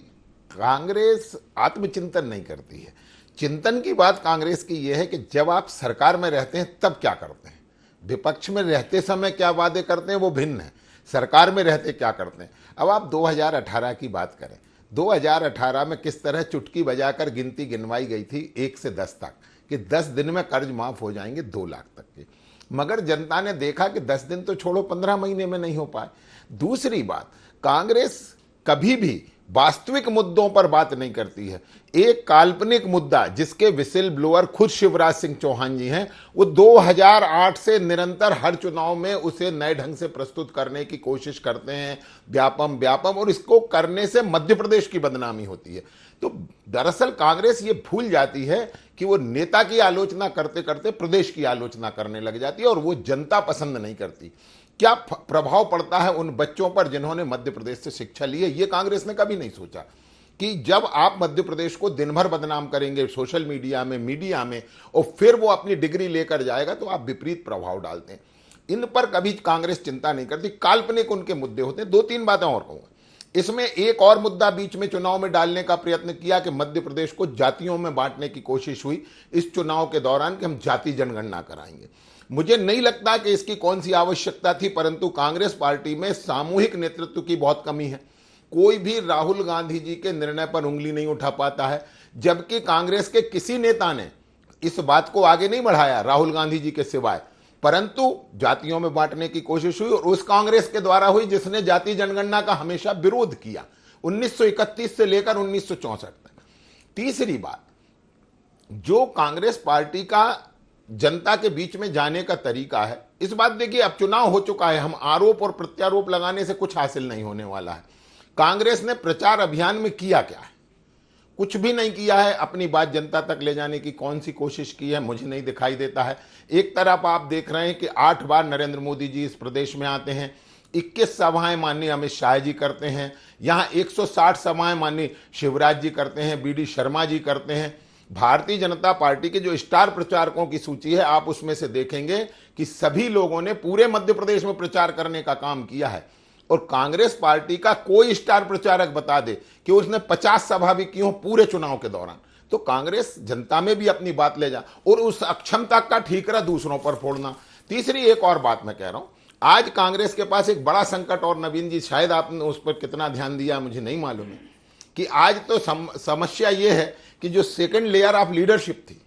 कांग्रेस आत्मचिंतन नहीं करती है। चिंतन की बात कांग्रेस की यह है कि जब आप सरकार में रहते हैं तब क्या करते हैं, विपक्ष में रहते समय क्या वादे करते हैं वो भिन्न है, सरकार में रहते क्या करते हैं। अब आप 2018 की बात करें, 2018 में किस तरह चुटकी बजाकर गिनती गिनवाई गई थी 1 से 10 तक कि 10 दिन में कर्ज माफ हो जाएंगे 2 लाख तक के, मगर जनता ने देखा कि 10 दिन तो छोड़ो, 15 महीने में नहीं हो पाए। दूसरी बात, कांग्रेस कभी भी वास्तविक मुद्दों पर बात नहीं करती है। एक काल्पनिक मुद्दा जिसके विसिल ब्लोअर खुद शिवराज सिंह चौहान जी हैं, वो 2008 से निरंतर हर चुनाव में उसे नए ढंग से प्रस्तुत करने की कोशिश करते हैं, व्यापम, और इसको करने से मध्य प्रदेश की बदनामी होती है। तो दरअसल कांग्रेस ये भूल जाती है कि वो नेता की आलोचना करते करते प्रदेश की आलोचना करने लग जाती है, और वो जनता पसंद नहीं करती। क्या प्रभाव पड़ता है उन बच्चों पर जिन्होंने मध्य प्रदेश से शिक्षा ली है, ये कांग्रेस ने कभी नहीं सोचा कि जब आप मध्य प्रदेश को दिन भर बदनाम करेंगे सोशल मीडिया में, और फिर वो अपनी डिग्री लेकर जाएगा तो आप विपरीत प्रभाव डालते हैं। इन पर कभी कांग्रेस चिंता नहीं करती, काल्पनिक उनके मुद्दे होते हैं। 2-3 बातें और कहूंगा इसमें। एक और मुद्दा बीच में चुनाव में डालने का प्रयत्न किया कि मध्य प्रदेश को जातियों में बांटने की कोशिश हुई इस चुनाव के दौरान कि हम जाति जनगणना कराएंगे। मुझे नहीं लगता कि इसकी कौन सी आवश्यकता थी, परंतु कांग्रेस पार्टी में सामूहिक नेतृत्व की बहुत कमी है। कोई भी राहुल गांधी जी के निर्णय पर उंगली नहीं उठा पाता है, जबकि कांग्रेस के किसी नेता ने इस बात को आगे नहीं बढ़ाया राहुल गांधी जी के सिवाय, परंतु जातियों में बांटने की कोशिश हुई, और उस कांग्रेस के द्वारा हुई जिसने जाति जनगणना का हमेशा विरोध किया 1931 से लेकर 1964 तक। तीसरी बात, जो कांग्रेस पार्टी का जनता के बीच में जाने का तरीका है, इस बात देखिए, अब चुनाव हो चुका है, हम आरोप और प्रत्यारोप लगाने से कुछ हासिल नहीं होने वाला है। कांग्रेस ने प्रचार अभियान में किया क्या है? कुछ भी नहीं किया है। अपनी बात जनता तक ले जाने की कौन सी कोशिश की है, मुझे नहीं दिखाई देता है। एक तरफ आप देख रहे हैं कि 8 बार नरेंद्र मोदी जी इस प्रदेश में आते हैं, 21 सभाएं माननीय अमित शाह जी करते हैं, यहां 160 सभाएं माननीय शिवराज जी करते हैं, BD शर्मा जी करते हैं। भारतीय जनता पार्टी के जो स्टार प्रचारकों की सूची है, आप उसमें से देखेंगे कि सभी लोगों ने पूरे मध्य प्रदेश में प्रचार करने का काम किया है। और कांग्रेस पार्टी का कोई स्टार प्रचारक बता दे कि उसने 50 सभा भी की हो पूरे चुनाव के दौरान, तो कांग्रेस जनता में भी अपनी बात ले जा, और उस अक्षमता का ठीकरा दूसरों पर फोड़ना। तीसरी एक और बात मैं कह रहा हूं, आज कांग्रेस के पास एक बड़ा संकट, और नवीन जी शायद आपने उस पर कितना ध्यान दिया मुझे नहीं मालूम है, कि आज तो समस्या यह है कि जो सेकंड लेयर ऑफ लीडरशिप थी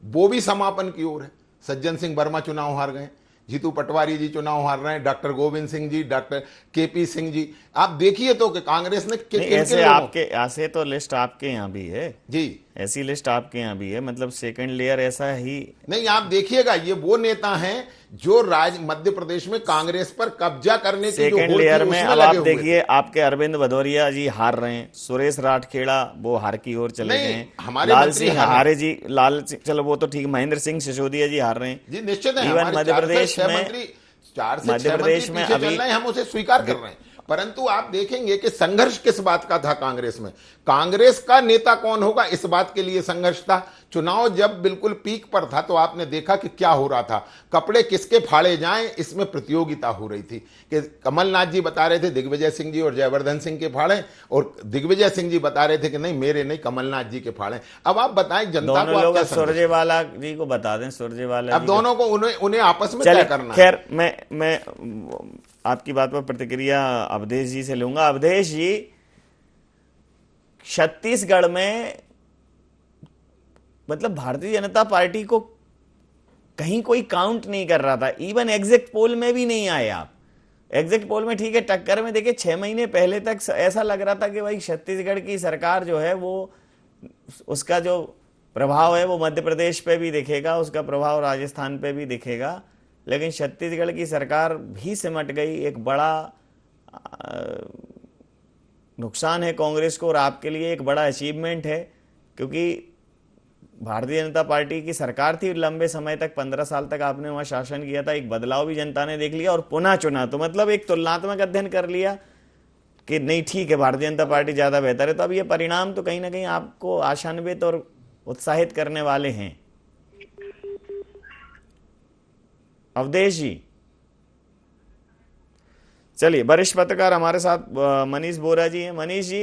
वो भी समापन की ओर है। सज्जन सिंह वर्मा चुनाव हार गए, जीतू पटवारी जी चुनाव हार रहे हैं, doctor Govind Singh ji, doctor KP Singh ji. आप देखिए तो कि कांग्रेस ने ऐसे आपके ऐसे तो लिस्ट आपके यहाँ भी है जी, ऐसी लिस्ट आपके यहाँ भी है, मतलब सेकंड लेयर ऐसा ही नहीं। आप देखिएगा, ये वो नेता हैं जो मध्य प्रदेश में कांग्रेस पर कब्जा करने की सेकंड लेयर में। अब आप देखिए, आपके अरविंद भदौरिया जी हार रहे हैं, सुरेश राठखेड़ा वो हार की ओर चले गए हैं, हमारे लाल सिंह हारे जी, लाल सिंह, चलो वो तो ठीक, महेंद्र सिंह सिसोदिया जी हार रहे हैं जी, निश्चित है। इवन मध्य प्रदेश में, 4 से 6 मंत्री में अभी हम उसे स्वीकार कर रहे हैं, परंतु आप देखेंगे कि संघर्ष किस बात का था कांग्रेस में, कांग्रेस का नेता कौन होगा इस बात के लिए संघर्ष था। चुनाव जब बिल्कुल पीक पर था तो आपने देखा कि क्या हो रहा था, कपड़े किसके फाड़े जाएं इसमें प्रतियोगिता हो रही थी कि कमलनाथ जी बता रहे थे दिग्विजय सिंह जी और जयवर्धन सिंह के फाड़े, और दिग्विजय सिंह जी बता रहे थे कि नहीं मेरे नहीं कमलनाथ जी के फाड़े। अब आप बताएं जनता को, आप क्या सुरजेवाला जी को बता दें, सुरजेवाला अब दोनों को उन्हें आपस में तय करना है। खैर मैं आपकी बात पर प्रतिक्रिया अवधेश जी से लूंगा। अवधेश जी, छत्तीसगढ़ में मतलब भारतीय जनता पार्टी को कहीं कोई काउंट नहीं कर रहा था, इवन एग्जिट पोल में भी नहीं आए आप। एग्जिट पोल में ठीक है, टक्कर में देखिए 6 महीने पहले तक ऐसा लग रहा था कि भाई छत्तीसगढ़ की सरकार जो है वो, उसका जो प्रभाव है वो मध्य प्रदेश पे भी दिखेगा, उसका प्रभाव राजस्थान पे भी दिखेगा, लेकिन छत्तीसगढ़ की सरकार भी सिमट गई। एक बड़ा नुकसान है कांग्रेस को और आपके लिए एक बड़ा अचीवमेंट है, क्योंकि भारतीय जनता पार्टी की सरकार थी लंबे समय तक, 15 साल तक आपने वहां शासन किया था, एक बदलाव भी जनता ने देख लिया और पुनः चुना, तो मतलब एक तुलनात्मक अध्ययन कर लिया कि नहीं ठीक है भारतीय जनता पार्टी ज्यादा बेहतर है। तो अब ये परिणाम तो कहीं ना कहीं आपको आशान्वित और उत्साहित करने वाले हैं। अवधेश जी, चलिए वरिष्ठ पत्रकार हमारे साथ मनीष बोरा जी हैं। मनीष जी,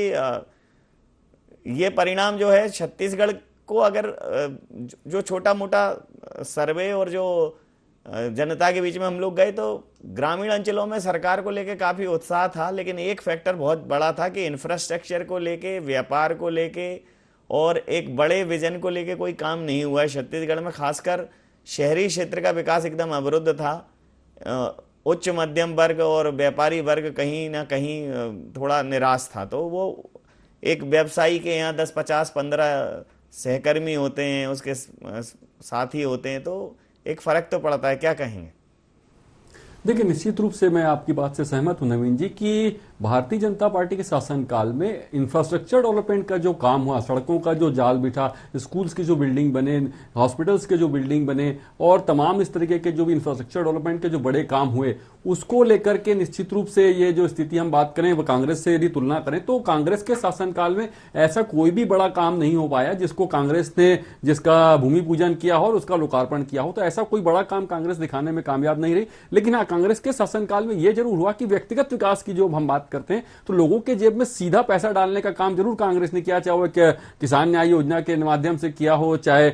ये परिणाम जो है छत्तीसगढ़ को, अगर जो छोटा मोटा सर्वे और जो जनता के बीच में हम लोग गए तो ग्रामीण अंचलों में सरकार को लेके काफी उत्साह था, लेकिन एक फैक्टर बहुत बड़ा था कि इंफ्रास्ट्रक्चर को लेके, व्यापार को लेके और एक बड़े विजन को लेके कोई काम नहीं हुआ है छत्तीसगढ़ में। खासकर शहरी क्षेत्र का विकास एकदम अवरुद्ध था। उच्च मध्यम वर्ग और व्यापारी वर्ग कहीं ना कहीं थोड़ा निराश था। तो वो एक व्यवसायी के यहाँ 10, 50, 15 सहकर्मी होते हैं, उसके साथी होते हैं, तो एक फर्क तो पड़ता है। क्या कहेंगे? देखिए, निश्चित रूप से मैं आपकी बात से सहमत हूं नवीन जी कि भारतीय जनता पार्टी के शासनकाल में इंफ्रास्ट्रक्चर डेवलपमेंट का जो काम हुआ, सड़कों का जो जाल बिठा, स्कूल्स की जो बिल्डिंग बने, हॉस्पिटल्स के जो बिल्डिंग बने और तमाम इस तरीके के जो भी इंफ्रास्ट्रक्चर डेवलपमेंट के जो बड़े काम हुए, उसको लेकर के निश्चित रूप से ये जो स्थिति हम बात करें वो कांग्रेस से यदि तुलना करें तो कांग्रेस के शासनकाल में ऐसा कोई भी बड़ा काम नहीं हो पाया जिसको कांग्रेस ने, जिसका भूमि पूजन किया हो और उसका लोकार्पण किया हो। तो ऐसा कोई बड़ा काम कांग्रेस दिखाने में कामयाब नहीं रही। लेकिन हाँ, कांग्रेस के शासनकाल में यह जरूर हुआ कि व्यक्तिगत विकास की जो हम बात करते हैं तो लोगों के जेब में सीधा पैसा डालने का काम जरूर कांग्रेस ने किया, चाहे वो किसान न्याय योजना के माध्यम से किया हो, चाहे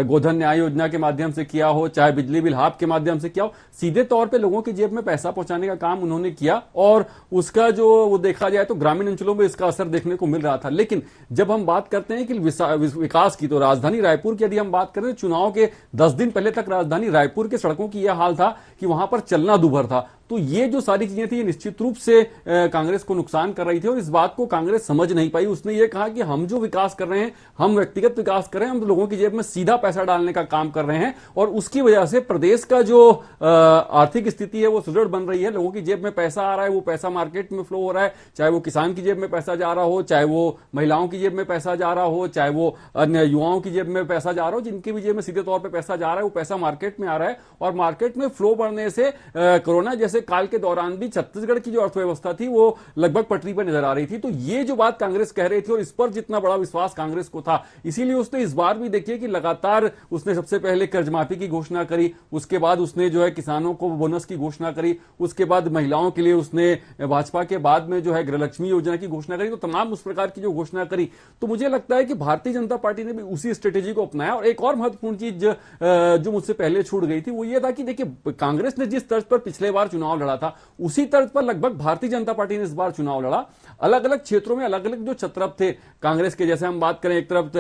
गोधन न्याय योजना के माध्यम से किया हो, चाहे बिजली बिल हाफ के माध्यम से किया हो। सीधे तौर पे लोगों की जेब में पैसा पहुंचाने का काम उन्होंने किया और उसका जो वो देखा जाए तो ग्रामीण अंचलों में इसका असर देखने को मिल रहा था। लेकिन जब हम बात करते हैं कि विकास की, तो राजधानी रायपुर की यदि हम बात करें, चुनाव के 10 दिन पहले तक राजधानी रायपुर के सड़कों की यह हाल था कि वहां पर चलना दूभर था। तो ये जो सारी चीजें थी ये निश्चित रूप से कांग्रेस को नुकसान कर रही थी और इस बात को कांग्रेस समझ नहीं पाई। उसने ये कहा कि हम जो विकास कर रहे हैं, हम व्यक्तिगत विकास कर रहे हैं, हम तो लोगों की जेब में सीधा पैसा डालने का काम कर रहे हैं और उसकी वजह से प्रदेश का जो आर्थिक स्थिति है वो सुदृढ़ बन रही है। लोगों की जेब में पैसा आ रहा है, वो पैसा मार्केट में फ्लो हो रहा है, चाहे वो किसान की जेब में पैसा जा रहा हो, चाहे वो महिलाओं की जेब में पैसा जा रहा हो, चाहे वो अन्य युवाओं की जेब में पैसा जा रहा हो, जिनकी भी जेब में सीधे तौर पर पैसा जा रहा है, वो पैसा मार्केट में आ रहा है। और मार्केट में फ्लो बढ़ने से कोरोना जैसे काल के दौरान भी छत्तीसगढ़ की जो अर्थव्यवस्था थी वो लगभग पटरी पर नजर आ रही थी। तो ये जो बात कांग्रेस कह रही थी और इस पर जितना बड़ा विश्वास कांग्रेस को था, इसीलिए उसने इस बार भी देखिए कि लगातार उसने सबसे पहले कर्ज माफी की घोषणा करी, उसके बाद उसने जो है किसानों को बोनस की घोषणा करी, उसके बाद महिलाओं के लिए उसने भाजपा के बाद में जो है गृहलक्ष्मी योजना की घोषणा करी। तो तमाम उस प्रकार की जो घोषणा करी, तो मुझे लगता है कि भारतीय जनता पार्टी ने भी उसी स्ट्रेटेजी को अपनाया। और एक और महत्वपूर्ण चीज जो मुझसे पहले छूट गई थी वो ये था कि देखिए, कांग्रेस ने जिस तर्ज पर पिछले बार चुनाव लड़ा था उसी तर्ज पर लगभग भारतीय जनता पार्टी ने इस बार चुनाव लड़ा। अलग अलग क्षेत्रों में अलग अलग जो छत्रप थे कांग्रेस के, जैसे हम बात करें, एक तरफ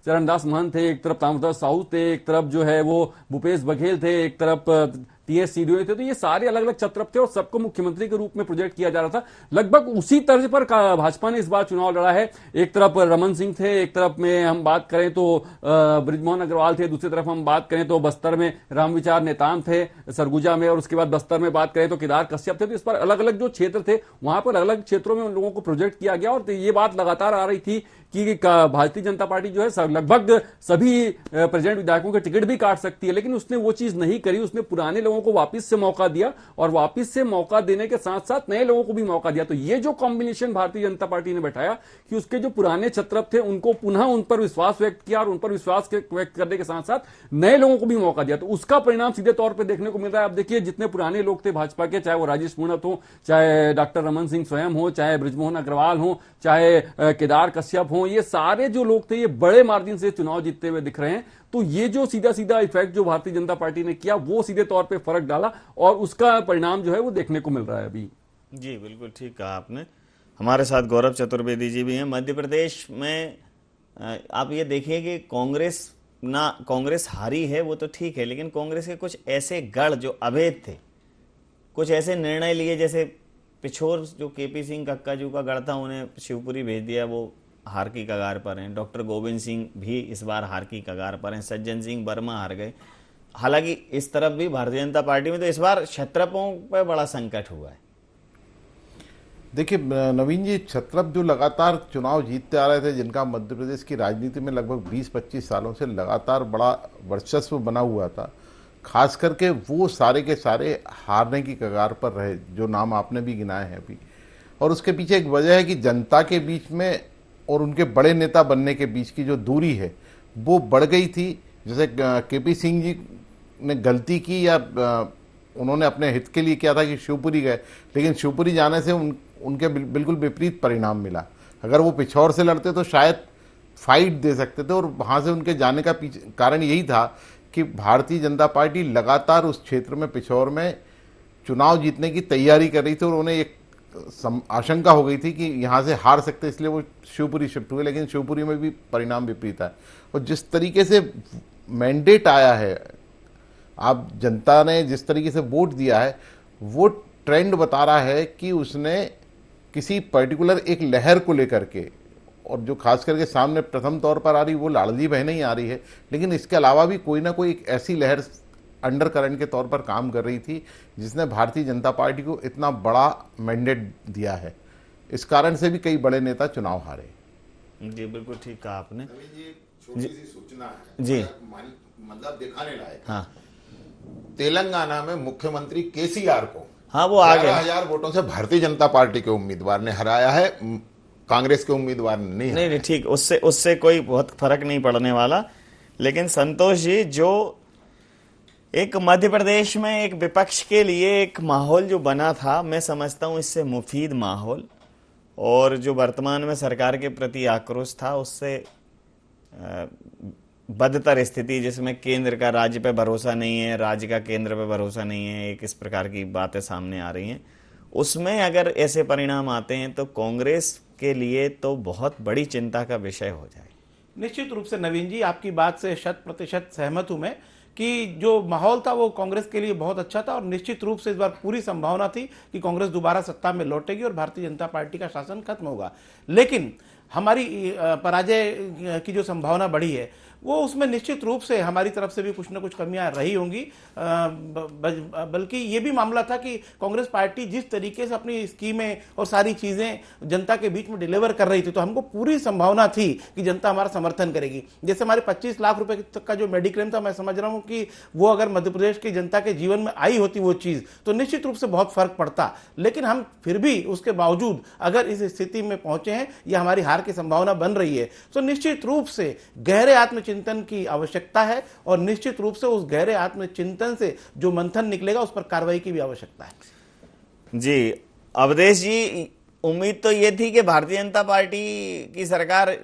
चरणदास महंत थे, एक तरफ ताम्रध्वज साहू थे, एक तरफ जो है वो भूपेश बघेल थे, एक तरफ टीएस सिंहदेव थे। तो ये सारे अलग अलग छत्रप थे और सबको मुख्यमंत्री के रूप में प्रोजेक्ट किया जा रहा था। लगभग उसी तर्ज पर भाजपा ने इस बार चुनाव लड़ा है। एक तरफ रमन सिंह थे, एक तरफ में हम बात करें तो बृजमोहन अग्रवाल थे, दूसरी तरफ हम बात करें तो बस्तर में रामविचार नेताम थे, सरगुजा में, और उसके बाद बस्तर में बात करें तो केदार कश्यप थे। तो इस पर अलग अलग जो क्षेत्र थे वहां पर अलग अलग क्षेत्रों में उन लोगों को प्रोजेक्ट किया गया और ये बात लगातार आ रही थी कि भारतीय जनता पार्टी जो है लगभग सभी प्रेजेंट विधायकों के टिकट भी काट सकती है, लेकिन उसने वो चीज नहीं करी। उसने पुराने लोगों को वापस से मौका दिया और वापस से मौका देने के साथ साथ नए लोगों को भी मौका दिया। तो ये जो कॉम्बिनेशन भारतीय जनता पार्टी ने बैठाया कि उसके जो पुराने छत्रप थे उनको पुनः उन पर विश्वास व्यक्त किया और उन पर विश्वास व्यक्त करने के साथ साथ नए लोगों को भी मौका दिया, तो उसका परिणाम सीधे तौर पर देखने को मिल रहा है। आप देखिए, जितने पुराने लोग थे भाजपा के, चाहे वो राजेश पूर्णत हो, चाहे डॉक्टर रमन सिंह स्वयं हो, चाहे बृजमोहन अग्रवाल हो, चाहे केदार कश्यप हो, ये सारे जो लोग थे ये बड़े मार्जिन से चुनाव जीतते हुए दिख रहे हैं। तो ये जो सीधा सीधा इफेक्ट जो भारतीय जनता पार्टी ने किया वो सीधे तौर पे फर्क डाला और उसका परिणाम जो है वो देखने को मिल रहा है अभी। जी बिल्कुल ठीक कहा आपने। हमारे साथ गौरव चतुर्वेदी जी भी हैं। मध्य प्रदेश में आप ये देखिए कि कांग्रेस हारी है वो तो ठीक है, लेकिन कांग्रेस के कुछ ऐसे गढ़ जो अवैध थे, कुछ ऐसे निर्णय लिए, जैसे पिछोर जो केपी सिंह कक्काजू का गढ़ था उन्हें शिवपुरी भेज दिया, वो हार की कगार पर हैं। डॉक्टर गोविंद सिंह भी इस बार हार की कगार पर हैं। सज्जन सिंह वर्मा हार गए। हालांकि इस तरफ भी भारतीय जनता पार्टी में तो इस बार क्षत्रपों पर बड़ा संकट हुआ है। देखिए नवीन जी, क्षत्रप जो लगातार चुनाव जीतते आ रहे थे, जिनका मध्य प्रदेश की राजनीति में लगभग 20-25 सालों से लगातार बड़ा वर्चस्व बना हुआ था, खास करके वो सारे के सारे हारने की कगार पर रहे, जो नाम आपने भी गिनाए हैं अभी। और उसके पीछे एक वजह है कि जनता के बीच में और उनके बड़े नेता बनने के बीच की जो दूरी है वो बढ़ गई थी। जैसे केपी सिंह जी ने गलती की या उन्होंने अपने हित के लिए किया था कि शिवपुरी गए, लेकिन शिवपुरी जाने से उनके बिल्कुल विपरीत परिणाम मिला। अगर वो पिछौर से लड़ते तो शायद फाइट दे सकते थे, और वहाँ से उनके जाने का कारण यही था कि भारतीय जनता पार्टी लगातार उस क्षेत्र में, पिछौर में चुनाव जीतने की तैयारी कर रही थी और उन्हें एक आशंका हो गई थी कि यहाँ से हार सकते, इसलिए वो शिवपुरी शिफ्ट हुए, लेकिन शिवपुरी में भी परिणाम विपरीत है। और जिस तरीके से मैंडेट आया है, आप जनता ने जिस तरीके से वोट दिया है, वो ट्रेंड बता रहा है कि उसने किसी पर्टिकुलर एक लहर को लेकर के, और जो खास करके सामने प्रथम तौर पर आ रही वो लाडली बहनें ही आ रही है, लेकिन इसके अलावा भी कोई ना कोई एक ऐसी लहर अंडर करंट के तौर पर काम कर रही थी जिसने भारतीय जनता पार्टी को इतना बड़ा मैंडेट दिया है। इस कारण से भी कई बड़े नेता चुनाव हारे। जी बिल्कुल ठीक कहा आपने। छोटी सी सूचना है जी, मतलब दिखाने लायक। हाँ, तेलंगाना में मुख्यमंत्री केसीआर को हाँ वो आ गए 11,000 वोटों से भारतीय जनता पार्टी के उम्मीदवार ने हराया है, कांग्रेस के उम्मीदवार ने नहीं ठीक, उससे कोई बहुत फर्क नहीं पड़ने वाला। लेकिन संतोष जी, जो एक मध्य प्रदेश में एक विपक्ष के लिए एक माहौल जो बना था, मैं समझता हूं इससे मुफीद माहौल, और जो वर्तमान में सरकार के प्रति आक्रोश था उससे बदतर स्थिति, जिसमें केंद्र का राज्य पे भरोसा नहीं है, राज्य का केंद्र पे भरोसा नहीं है, एक इस प्रकार की बातें सामने आ रही हैं, उसमें अगर ऐसे परिणाम आते हैं तो कांग्रेस के लिए तो बहुत बड़ी चिंता का विषय हो जाए। निश्चित रूप से नवीन जी, आपकी बात से 100% सहमत हूं मैं कि जो माहौल था वो कांग्रेस के लिए बहुत अच्छा था, और निश्चित रूप से इस बार पूरी संभावना थी कि कांग्रेस दोबारा सत्ता में लौटेगी और भारतीय जनता पार्टी का शासन खत्म होगा। लेकिन हमारी पराजय की जो संभावना बढ़ी है वो उसमें निश्चित रूप से हमारी तरफ से भी कुछ न कुछ कमियां रही होंगी। बल्कि ये भी मामला था कि कांग्रेस पार्टी जिस तरीके से अपनी स्कीमें और सारी चीजें जनता के बीच में डिलीवर कर रही थी, तो हमको पूरी संभावना थी कि जनता हमारा समर्थन करेगी। जैसे हमारे 25 लाख रुपए तक का जो मेडिक्लेम था, मैं समझ रहा हूं कि वो अगर मध्य प्रदेश की जनता के जीवन में आई होती वो चीज, तो निश्चित रूप से बहुत फर्क पड़ता। लेकिन हम फिर भी उसके बावजूद अगर इस स्थिति में पहुंचे हैं या हमारी हार की संभावना बन रही है, तो निश्चित रूप से गहरे आत्मचिंतन की आवश्यकता है, और निश्चित रूप से उस गहरे आत्मचिंतन से जो मंथन निकलेगा उस पर कार्रवाई की भी आवश्यकता है। जी अवधेश जी, उम्मीद तो ये थी कि भारतीय जनता पार्टी की सरकार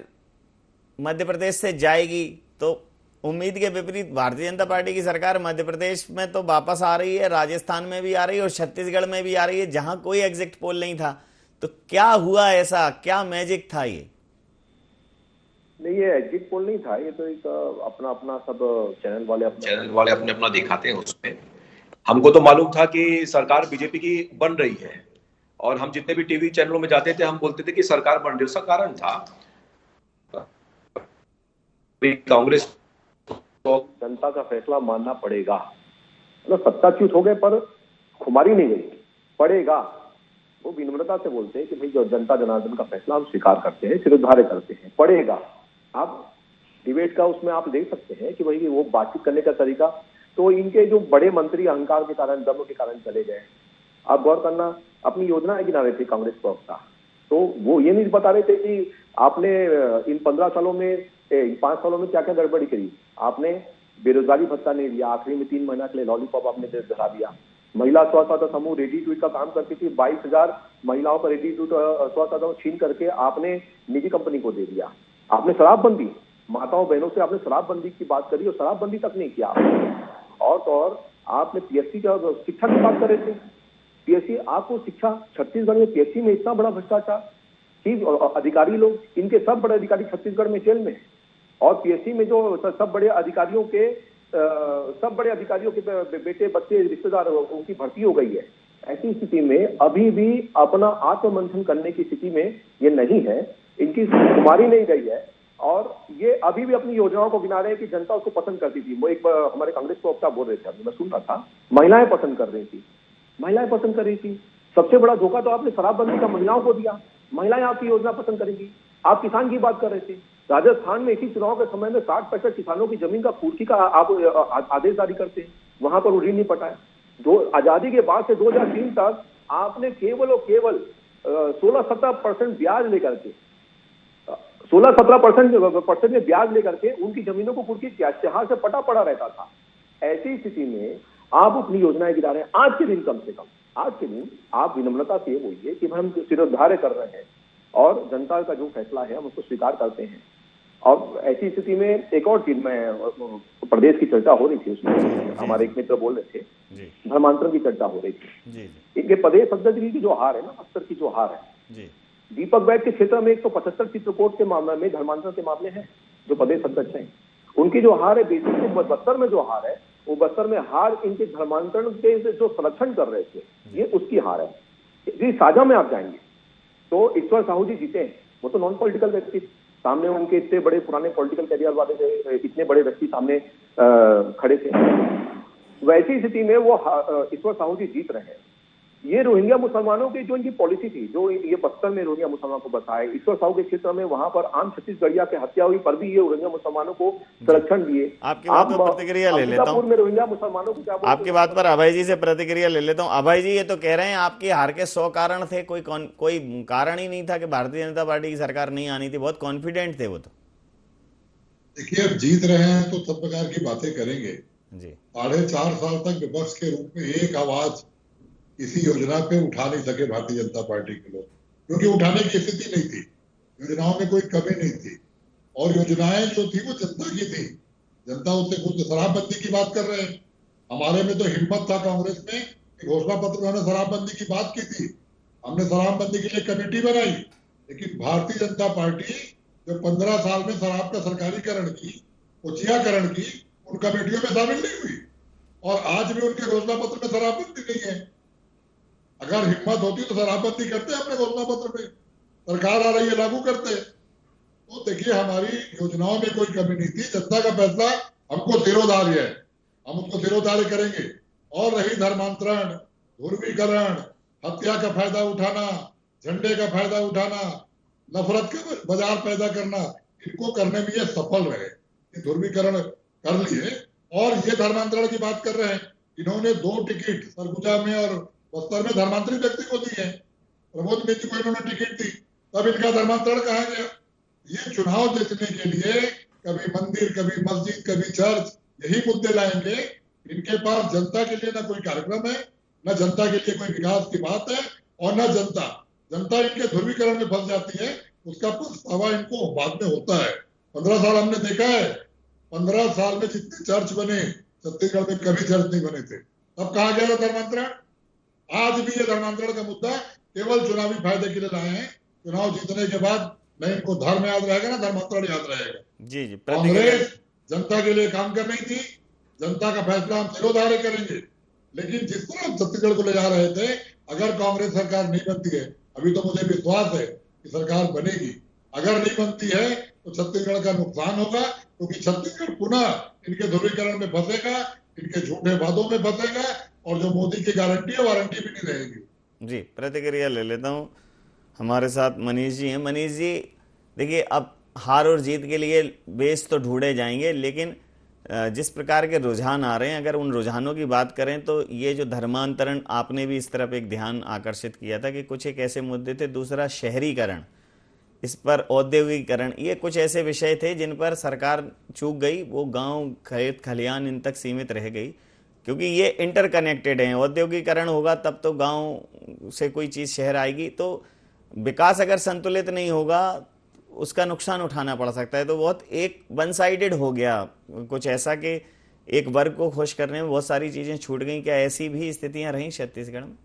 मध्य प्रदेश से जाएगी, तो उम्मीद के विपरीत भारतीय जनता पार्टी की सरकार मध्य प्रदेश में तो वापस आ रही है, राजस्थान में भी आ रही है और छत्तीसगढ़ में भी आ रही है, जहां कोई एग्जिट पोल नहीं था। तो क्या हुआ ऐसा, क्या मैजिक था ये? नहीं, ये एग्जिट पोल नहीं था, ये तो एक अपना अपना सब चैनल वाले अपने अपना दिखाते हैं। उसमें हमको तो मालूम था कि सरकार बीजेपी की बन रही है, और हम जितने भी टीवी चैनलों में जाते थे हम बोलते थे कि सरकार बन रही है। उसका कारण था कांग्रेस को जनता का फैसला मानना पड़ेगा। मतलब सत्ताच्युत हो गए पर खुमारी नहीं गई, पड़ेगा। वो विनम्रता से बोलते हैं कि भाई जो जनता जनार्दन का फैसला हम स्वीकार करते हैं, सिरोधार्य करते हैं, पढ़ेगा। आप डिबेट का उसमें आप देख सकते हैं कि भाई वो बातचीत करने का तरीका, तो इनके जो बड़े मंत्री अहंकार के कारण, दम के कारण चले गए। आप गौर करना, अपनी योजनाएं गिना रहे थे कांग्रेस प्रवक्ता, तो वो ये नहीं बता रहे थे कि आपने इन 15 सालों में 5 सालों में क्या क्या गड़बड़ी करी। आपने बेरोजगारी भत्ता नहीं दिया, आखिरी में 3 महीना के लिए लॉलीपॉप आपने धरा दिया। महिला स्वसहायता समूह रेडी टू ईट का काम करती थी, 22,000 महिलाओं का रेडी टू स्वसहायता छीन करके आपने निजी कंपनी को दे दिया। आपने शराबबंदी, माताओं बहनों से आपने शराबबंदी की बात करी और शराबबंदी तक नहीं किया। और तो और आपने पीएससी का शिक्षा की बात कर रहे थे, पीएससी आपको शिक्षा, छत्तीसगढ़ में पीएससी में इतना बड़ा भ्रष्टाचार कि अधिकारी लोग, इनके सब बड़े अधिकारी छत्तीसगढ़ में जेल में, और पीएससी में जो सब बड़े अधिकारियों के बेटे बच्चे रिश्तेदार उनकी भर्ती हो गई है। ऐसी स्थिति में अभी भी अपना आत्ममंथन करने की स्थिति में ये नहीं है, इनकी कुमारी नहीं गई है, और ये अभी भी अपनी योजनाओं को गिना रहे हैं कि जनता उसको पसंद करती थी। वो एक हमारे कांग्रेस प्रवक्ता बोल रहे थे, अभी मैं सुन रहा था, महिलाएं पसंद कर रही थी, महिलाएं पसंद कर रही थी। सबसे बड़ा धोखा तो आपने शराबबंदी का महिलाओं को दिया, महिलाएं आपकी योजना पसंद करेंगी। आप किसान की बात कर रहे थे, राजस्थान में इसी चुनाव के समय में 60% किसानों की जमीन का कुर्की का आप आदेश जारी करते हैं, वहां पर ऋण नहीं पटाया। आजादी के बाद से 2003 तक आपने केवल और केवल 16-17% ब्याज लेकर के 16-17% में ब्याज लेकर के उनकी जमीनों को कुर्की इतिहास से पटा पड़ा रहता था। ऐसी स्थिति में आप अपनी योजनाएं गिरा रहे हैं। आज के दिन, कम से कम आज के दिन आप विनम्रता से बोलिए कि हम सिरोधार्य कर रहे हैं और जनता का जो फैसला है हम उसको स्वीकार करते हैं। और ऐसी स्थिति में एक और चीज में, प्रदेश की चर्चा हो रही थी, उसमें हमारे एक मित्र बोल रहे थे, धर्मांतरण की चर्चा हो रही थी। इनके प्रदेश अध्यक्ष की जो हार है ना, बस्तर की जो हार है, दीपक बैठ के क्षेत्र में 175 चित्रकूट के मामले में धर्मांतरण के मामले हैं, जो प्रदेश अध्यक्ष हैं उनकी जो हार है, बेसिक बस्तर में जो हार है, वो बस्तर में हार इनके धर्मांतरण के जो संरक्षण कर रहे थे, ये उसकी हार है। जी साझा में आप जाएंगे तो ईश्वर साहू जी जीते हैं, वो तो नॉन पॉलिटिकल व्यक्ति, सामने उनके इतने बड़े पुराने पॉलिटिकल करियर वाले थे, इतने बड़े व्यक्ति सामने खड़े थे। वैसी स्थिति में वो ईश्वर साहू जी जीत रहे हैं। ये रोहिंग्या मुसलमानों की जो इनकी पॉलिसी थी, जो ये बस्तर में रोहिंग्या मुसलमानों को बसाए, ईश्वर साहू के क्षेत्र में वहां पर आम छत्तीसगढ़िया की हत्या हुई पर भी ये रोहिंग्या मुसलमानों को संरक्षण दिए। आपकी बात पर प्रतिक्रिया ले लेता हूँ, में रोहिंग्या मुसलमानों को क्या, आपकी बात पर अभय जी से प्रतिक्रिया ले लेता हूँ। अभय जी, ये तो कह रहे हैं आपकी हार के 100 कारण थे, कोई कारण ही नहीं था कि भारतीय जनता पार्टी की सरकार नहीं आनी थी, बहुत कॉन्फिडेंट थे वो तो। देखिए, अब जीत रहे हैं तो सब प्रकार की बातें करेंगे जी। 4.5 साल तक विपक्ष के रूप में एक आवाज किसी योजना पे उठा नहीं सके भारतीय जनता पार्टी के लोग, क्योंकि उठाने की स्थिति नहीं थी, योजनाओं में कोई कमी नहीं थी, और योजनाएं जो थी वो जनता की थी। जनता उससे खुद शराबबंदी की बात कर रहे हैं, हमारे में तो हिम्मत था कांग्रेस में, घोषणा पत्र में हमने शराबबंदी की बात की थी, हमने शराबबंदी के लिए कमेटी बनाई, लेकिन भारतीय जनता पार्टी जो 15 साल में शराब का सरकारीकरण की, उचियाकरण की, उन कमेटियों में शामिल नहीं हुई, और आज भी उनके घोषणा पत्र में शराबबंदी नहीं है। अगर हिम्मत होती तो शराबबंदी करते अपने घोषणा पत्र में, सरकार आ रही है लागू करते। तो देखिए, हमारी योजनाओं में कोई कमी नहीं थी, जनता का फैसला हमको सिरोधार्य है, हम उसको सिरोधार्य करेंगे। और रही धर्मांतरण, ध्रुवीकरण, हत्या का फायदा उठाना, झंडे का फायदा उठाना, नफरत का बाजार पैदा करना, इनको करने में ये सफल रहे, ये ध्रुवीकरण कर लिए। और ये धर्मांतरण की बात कर रहे हैं, इन्होंने 2 टिकट सरगुजा में और बस्तर में धर्मांतरित व्यक्ति को दी है, प्रमोद मित्र को इन्होंने टिकट दी, तब इनका धर्मांतरण कहा गया। ये चुनाव जीतने के लिए कभी मंदिर, कभी मस्जिद, कभी चर्च, यही मुद्दे लाएंगे। इनके पास जनता के लिए ना कोई कार्यक्रम है, न जनता के लिए कोई विकास की बात है, और न जनता इनके ध्रुवीकरण में फंस जाती है, उसका पछतावा इनको बाद में होता है। 15 साल हमने देखा है, 15 साल में जितने चर्च बने छत्तीसगढ़ में कभी चर्च नहीं बने थे, तब कहा गया था धर्मांतरण। आज भी ये धर्मांतरण का मुद्दा केवल चुनावी फायदे के लिए लाए हैं। चुनाव जीतने के बाद न इनको धर्म याद रहेगा ना धर्मांतरण याद रहेगा। जी। कांग्रेस जनता के लिए काम कर रही थी, जनता का फैसला हम सिरोधार्य करेंगे, लेकिन जिस तरह हम छत्तीसगढ़ को ले जा रहे थे, अगर कांग्रेस सरकार नहीं बनती है, अभी तो मुझे विश्वास है कि सरकार बनेगी, अगर नहीं बनती है तो छत्तीसगढ़ का नुकसान होगा, क्योंकि छत्तीसगढ़ पुनः इनके ध्रुवीकरण में फंसेगा, इनके झूठे वादों में फंसेगा, और जो मोदी की गारंटी है वारंटी भी नहीं रहेगी। जी, प्रतिक्रिया ले लेता हूँ। हमारे साथ मनीष जी हैं। मनीष जी, देखिए, अब हार और जीत के लिए बेस तो ढूंढे जाएंगे, लेकिन जिस प्रकार के रुझान आ रहे हैं, अगर उन रुझानों की बात करें तो ये जो धर्मांतरण, आपने भी इस तरफ एक ध्यान आकर्षित किया था कि कुछ एक ऐसे मुद्दे थे। दूसरा, शहरीकरण, इस पर औद्योगिकरण, ये कुछ ऐसे विषय थे जिन पर सरकार चूक गई। वो गांव, खेत खलियान इन तक सीमित रह गई, क्योंकि ये इंटरकनेक्टेड हैं। औद्योगिकरण होगा तब तो गांव से कोई चीज़ शहर आएगी, तो विकास अगर संतुलित नहीं होगा उसका नुकसान उठाना पड़ सकता है। तो बहुत एक वन साइडेड हो गया कुछ ऐसा कि एक वर्ग को खुश करने में बहुत सारी चीज़ें छूट गई। क्या ऐसी भी स्थितियां रहीं छत्तीसगढ़ में?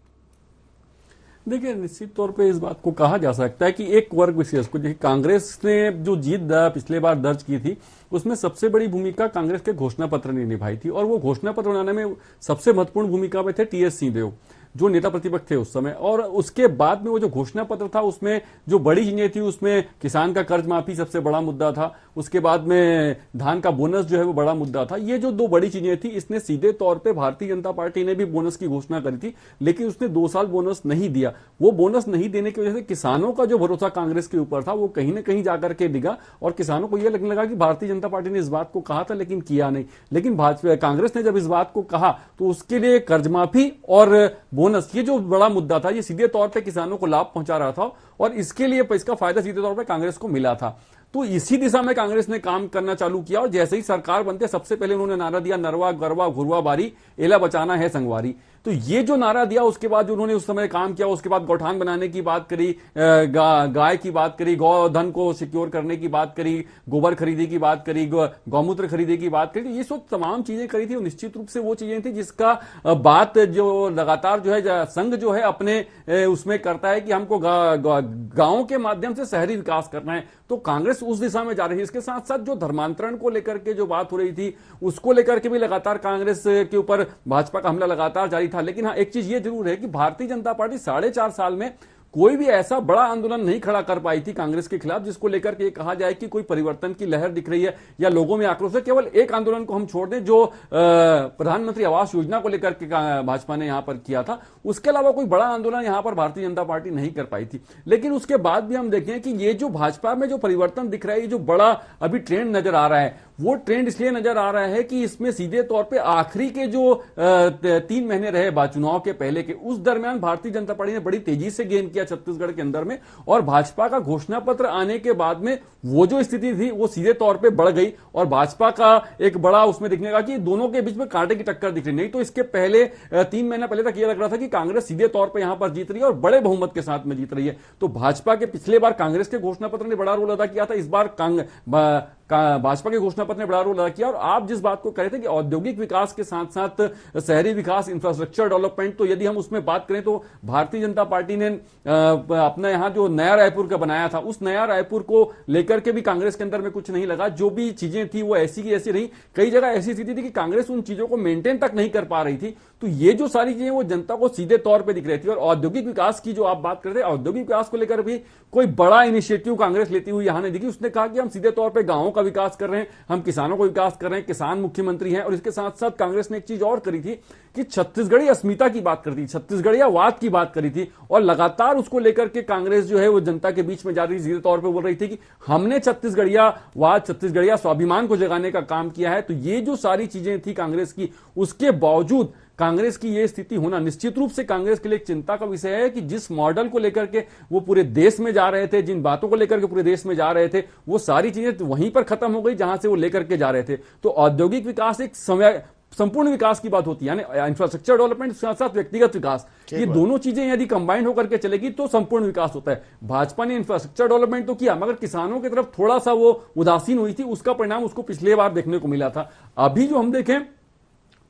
देखिए, निश्चित तौर पे इस बात को कहा जा सकता है कि एक वर्ग विशेष को, देखिए, कांग्रेस ने जो जीत पिछले बार दर्ज की थी उसमें सबसे बड़ी भूमिका कांग्रेस के घोषणा पत्र ने निभाई थी, और वो घोषणा पत्र बनाने में सबसे महत्वपूर्ण भूमिका में थे टीएस सिंहदेव, जो नेता प्रतिपक्ष थे उस समय। और उसके बाद में वो जो घोषणा पत्र था उसमें जो बड़ी चीजें थी, उसमें किसान का कर्ज माफी सबसे बड़ा मुद्दा था, उसके बाद में धान का बोनस जो है वो बड़ा मुद्दा था। ये जो दो बड़ी चीजें थी, इसने सीधे तौर पे भारतीय जनता पार्टी ने भी बोनस की घोषणा करी थी, लेकिन उसने 2 साल बोनस नहीं दिया। वो बोनस नहीं देने की वजह से किसानों का जो भरोसा कांग्रेस के ऊपर था वो कहीं ना कहीं जाकर के डिगा, और किसानों को यह लगने लगा कि भारतीय जनता पार्टी ने इस बात को कहा था लेकिन किया नहीं। लेकिन भाजपा, कांग्रेस ने जब इस बात को कहा तो उसके लिए कर्ज माफी और बोनस, ये जो बड़ा मुद्दा था, ये सीधे तौर पे किसानों को लाभ पहुंचा रहा था, और इसके लिए इसका फायदा सीधे तौर पे कांग्रेस को मिला था। तो इसी दिशा में कांग्रेस ने काम करना चालू किया, और जैसे ही सरकार बनते सबसे पहले उन्होंने नारा दिया, नरवा गरवा घुरवा बारी, एला बचाना है संगवारी। तो ये जो नारा दिया, उसके बाद जो उन्होंने उस समय काम किया, उसके बाद गौठान बनाने की बात करी, गाय की बात करी, गौधन को सिक्योर करने की बात करी, गोबर खरीदी की बात करी, गौमूत्र खरीदी की बात करी, ये सब तमाम चीजें करी थी। और निश्चित रूप से वो चीजें थी जिसका बात जो लगातार जो है संघ जो है अपने उसमें करता है कि हमको गांवों के माध्यम से शहरी विकास करना है, तो कांग्रेस उस दिशा में जा रही है। इसके साथ साथ जो धर्मांतरण को लेकर के जो बात हो रही थी, उसको लेकर के भी लगातार कांग्रेस के ऊपर भाजपा का हमला लगातार जारी था। लेकिन हाँ, एक चीज ये जरूर है कि भारतीय जनता पार्टी 4.5 साल में कोई भी ऐसा बड़ा आंदोलन नहीं खड़ा कर पाई थी कांग्रेस के खिलाफ जिसको लेकर के कहा जाए कि कोई परिवर्तन की लहर दिख रही है या लोगों में आक्रोश है। केवल एक आंदोलन को हम छोड़ दें, जो प्रधानमंत्री आवास योजना को लेकर के भाजपा ने यहां पर किया था, उसके अलावा कोई बड़ा आंदोलन यहां पर भारतीय जनता पार्टी नहीं कर पाई थी। लेकिन उसके बाद भी हम देखें कि ये जो भाजपा में जो परिवर्तन दिख रहा है, ये जो बड़ा अभी ट्रेंड नजर आ रहा है, वो ट्रेंड इसलिए नजर आ रहा है कि इसमें सीधे तौर पे आखिरी के जो 3 महीने रहे चुनाव के पहले के, उस दरमियान भारतीय जनता पार्टी ने बड़ी तेजी से गेन किया छत्तीसगढ़ के अंदर में, और भाजपा का घोषणा पत्र आने के बाद में वो जो स्थिति थी वो सीधे तौर पे बढ़ गई, और भाजपा का एक बड़ा उसमें दिखने का कि दोनों के बीच में कांटे की टक्कर दिख रही। नहीं तो इसके पहले 3 महीना पहले तक ये लग रहा था कि कांग्रेस सीधे तौर पर यहां पर जीत रही है और बड़े बहुमत के साथ में जीत रही है। तो भाजपा के पिछले बार कांग्रेस के घोषणा पत्र ने बड़ा रोल अदा किया था, इस बार भाजपा के घोषणा पत्र ने बड़ा रोल अदा किया। और आप जिस बात को कह रहे थे कि औद्योगिक विकास के साथ साथ शहरी विकास, इंफ्रास्ट्रक्चर डेवलपमेंट, तो यदि हम उसमें बात करें तो भारतीय जनता पार्टी ने अपना यहां जो नया रायपुर का बनाया था, उस नया रायपुर को लेकर के भी कांग्रेस के अंदर में कुछ नहीं लगा। जो भी चीजें थी वो ऐसी की ऐसी रही। कई जगह ऐसी स्थिति थी कि कांग्रेस उन चीजों को मेंटेन तक नहीं कर पा रही थी। तो ये जो सारी चीजें वो जनता को सीधे तौर पे दिख रही थी। और औद्योगिक विकास की जो आप बात करते हैं, औद्योगिक विकास को लेकर भी कोई बड़ा इनिशिएटिव कांग्रेस लेती हुई यहां नहीं दिखी। उसने कहा कि हम सीधे तौर पे गांवों का विकास कर रहे हैं, हम किसानों को विकास कर रहे हैं, किसान मुख्यमंत्री हैं। और इसके साथ साथ कांग्रेस ने एक चीज और करी थी कि छत्तीसगढ़ी अस्मिता की बात करी थी, छत्तीसगढ़ियावाद की बात करी थी, और लगातार उसको लेकर के कांग्रेस जो है वो जनता के बीच में जा रही, सीधे तौर पे बोल रही थी कि हमने छत्तीसगढ़ियावाद, छत्तीसगढ़िया स्वाभिमान को जगाने का काम किया है। तो ये जो सारी चीजें थी कांग्रेस की, उसके बावजूद कांग्रेस की यह स्थिति होना निश्चित रूप से कांग्रेस के लिए एक चिंता का विषय है कि जिस मॉडल को लेकर के वो पूरे देश में जा रहे थे, जिन बातों को लेकर के पूरे देश में जा रहे थे, वो सारी चीजें वहीं पर खत्म हो गई जहां से वो लेकर के जा रहे थे। तो औद्योगिक विकास एक समय संपूर्ण विकास की बात होती है, यानी इंफ्रास्ट्रक्चर डेवलपमेंट साथ साथ व्यक्तिगत विकास, ये दोनों चीजें यदि कंबाइंड होकर के चलेगी तो संपूर्ण विकास होता है। भाजपा ने इंफ्रास्ट्रक्चर डेवलपमेंट तो किया, मगर किसानों की तरफ थोड़ा सा वो उदासीन हुई थी, उसका परिणाम उसको पिछले बार देखने को मिला था। अभी जो हम देखें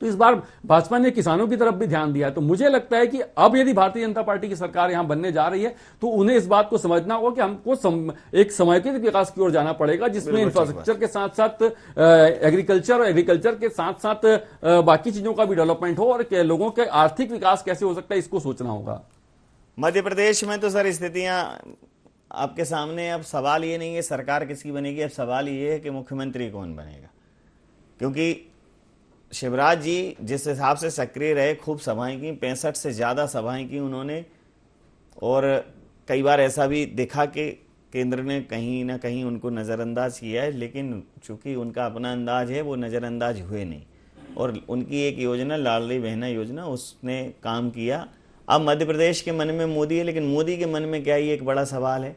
तो इस बार भाजपा ने किसानों की तरफ भी ध्यान दिया है। तो मुझे लगता है कि अब यदि भारतीय जनता पार्टी की सरकार यहां बनने जा रही है तो उन्हें इस बात को समझना होगा कि हमको एक समेकित विकास की ओर जाना पड़ेगा, जिसमें इंफ्रास्ट्रक्चर के साथ साथ एग्रीकल्चर और एग्रीकल्चर के साथ साथ बाकी चीजों का भी डेवलपमेंट हो, और लोगों के आर्थिक विकास कैसे हो सकता है इसको सोचना होगा। मध्य प्रदेश में तो सर स्थितियां आपके सामने। अब सवाल ये नहीं है सरकार किसकी बनेगी, अब सवाल ये है कि मुख्यमंत्री कौन बनेगा। क्योंकि शिवराज जी जिस हिसाब से सक्रिय रहे, खूब सभाएं की, 65 से ज्यादा सभाएं की उन्होंने, और कई बार ऐसा भी दिखा कि केंद्र ने कहीं ना कहीं उनको नज़रअंदाज किया है, लेकिन चूंकि उनका अपना अंदाज है वो नज़रअंदाज हुए नहीं। और उनकी एक योजना लाडली बहना योजना, उसने काम किया। अब मध्य प्रदेश के मन में मोदी है, लेकिन मोदी के मन में क्या, ये एक बड़ा सवाल है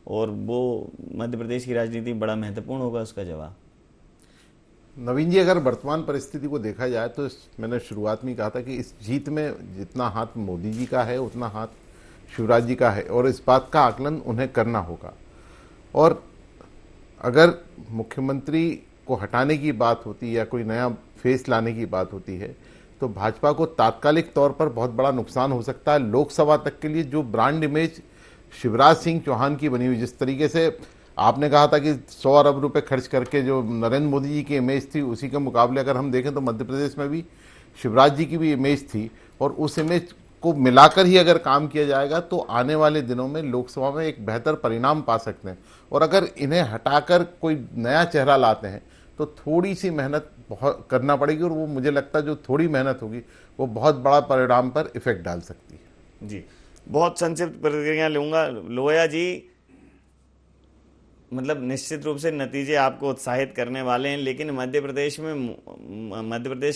और वो मध्य प्रदेश की राजनीति में बड़ा महत्वपूर्ण होगा उसका जवाब। नवीन जी, अगर वर्तमान परिस्थिति को देखा जाए तो मैंने शुरुआत में कहा था कि इस जीत में जितना हाथ मोदी जी का है उतना हाथ शिवराज जी का है, और इस बात का आकलन उन्हें करना होगा। और अगर मुख्यमंत्री को हटाने की बात होती है या कोई नया फेस लाने की बात होती है तो भाजपा को तात्कालिक तौर पर बहुत बड़ा नुकसान हो सकता है। लोकसभा तक के लिए जो ब्रांड इमेज शिवराज सिंह चौहान की बनी हुई, जिस तरीके से आपने कहा था कि 100 अरब रुपए खर्च करके जो नरेंद्र मोदी जी की इमेज थी, उसी के मुकाबले अगर हम देखें तो मध्य प्रदेश में भी शिवराज जी की भी इमेज थी, और उस इमेज को मिलाकर ही अगर काम किया जाएगा तो आने वाले दिनों में लोकसभा में एक बेहतर परिणाम पा सकते हैं। और अगर इन्हें हटाकर कोई नया चेहरा लाते हैं तो थोड़ी सी मेहनत बहुत करना पड़ेगी, और वो मुझे लगता है जो थोड़ी मेहनत होगी वो बहुत बड़ा परिणाम पर इफेक्ट डाल सकती है। जी, बहुत संक्षिप्त प्रतिक्रिया लूंगा। लोया जी, मतलब निश्चित रूप से नतीजे आपको उत्साहित करने वाले हैं, लेकिन मध्य प्रदेश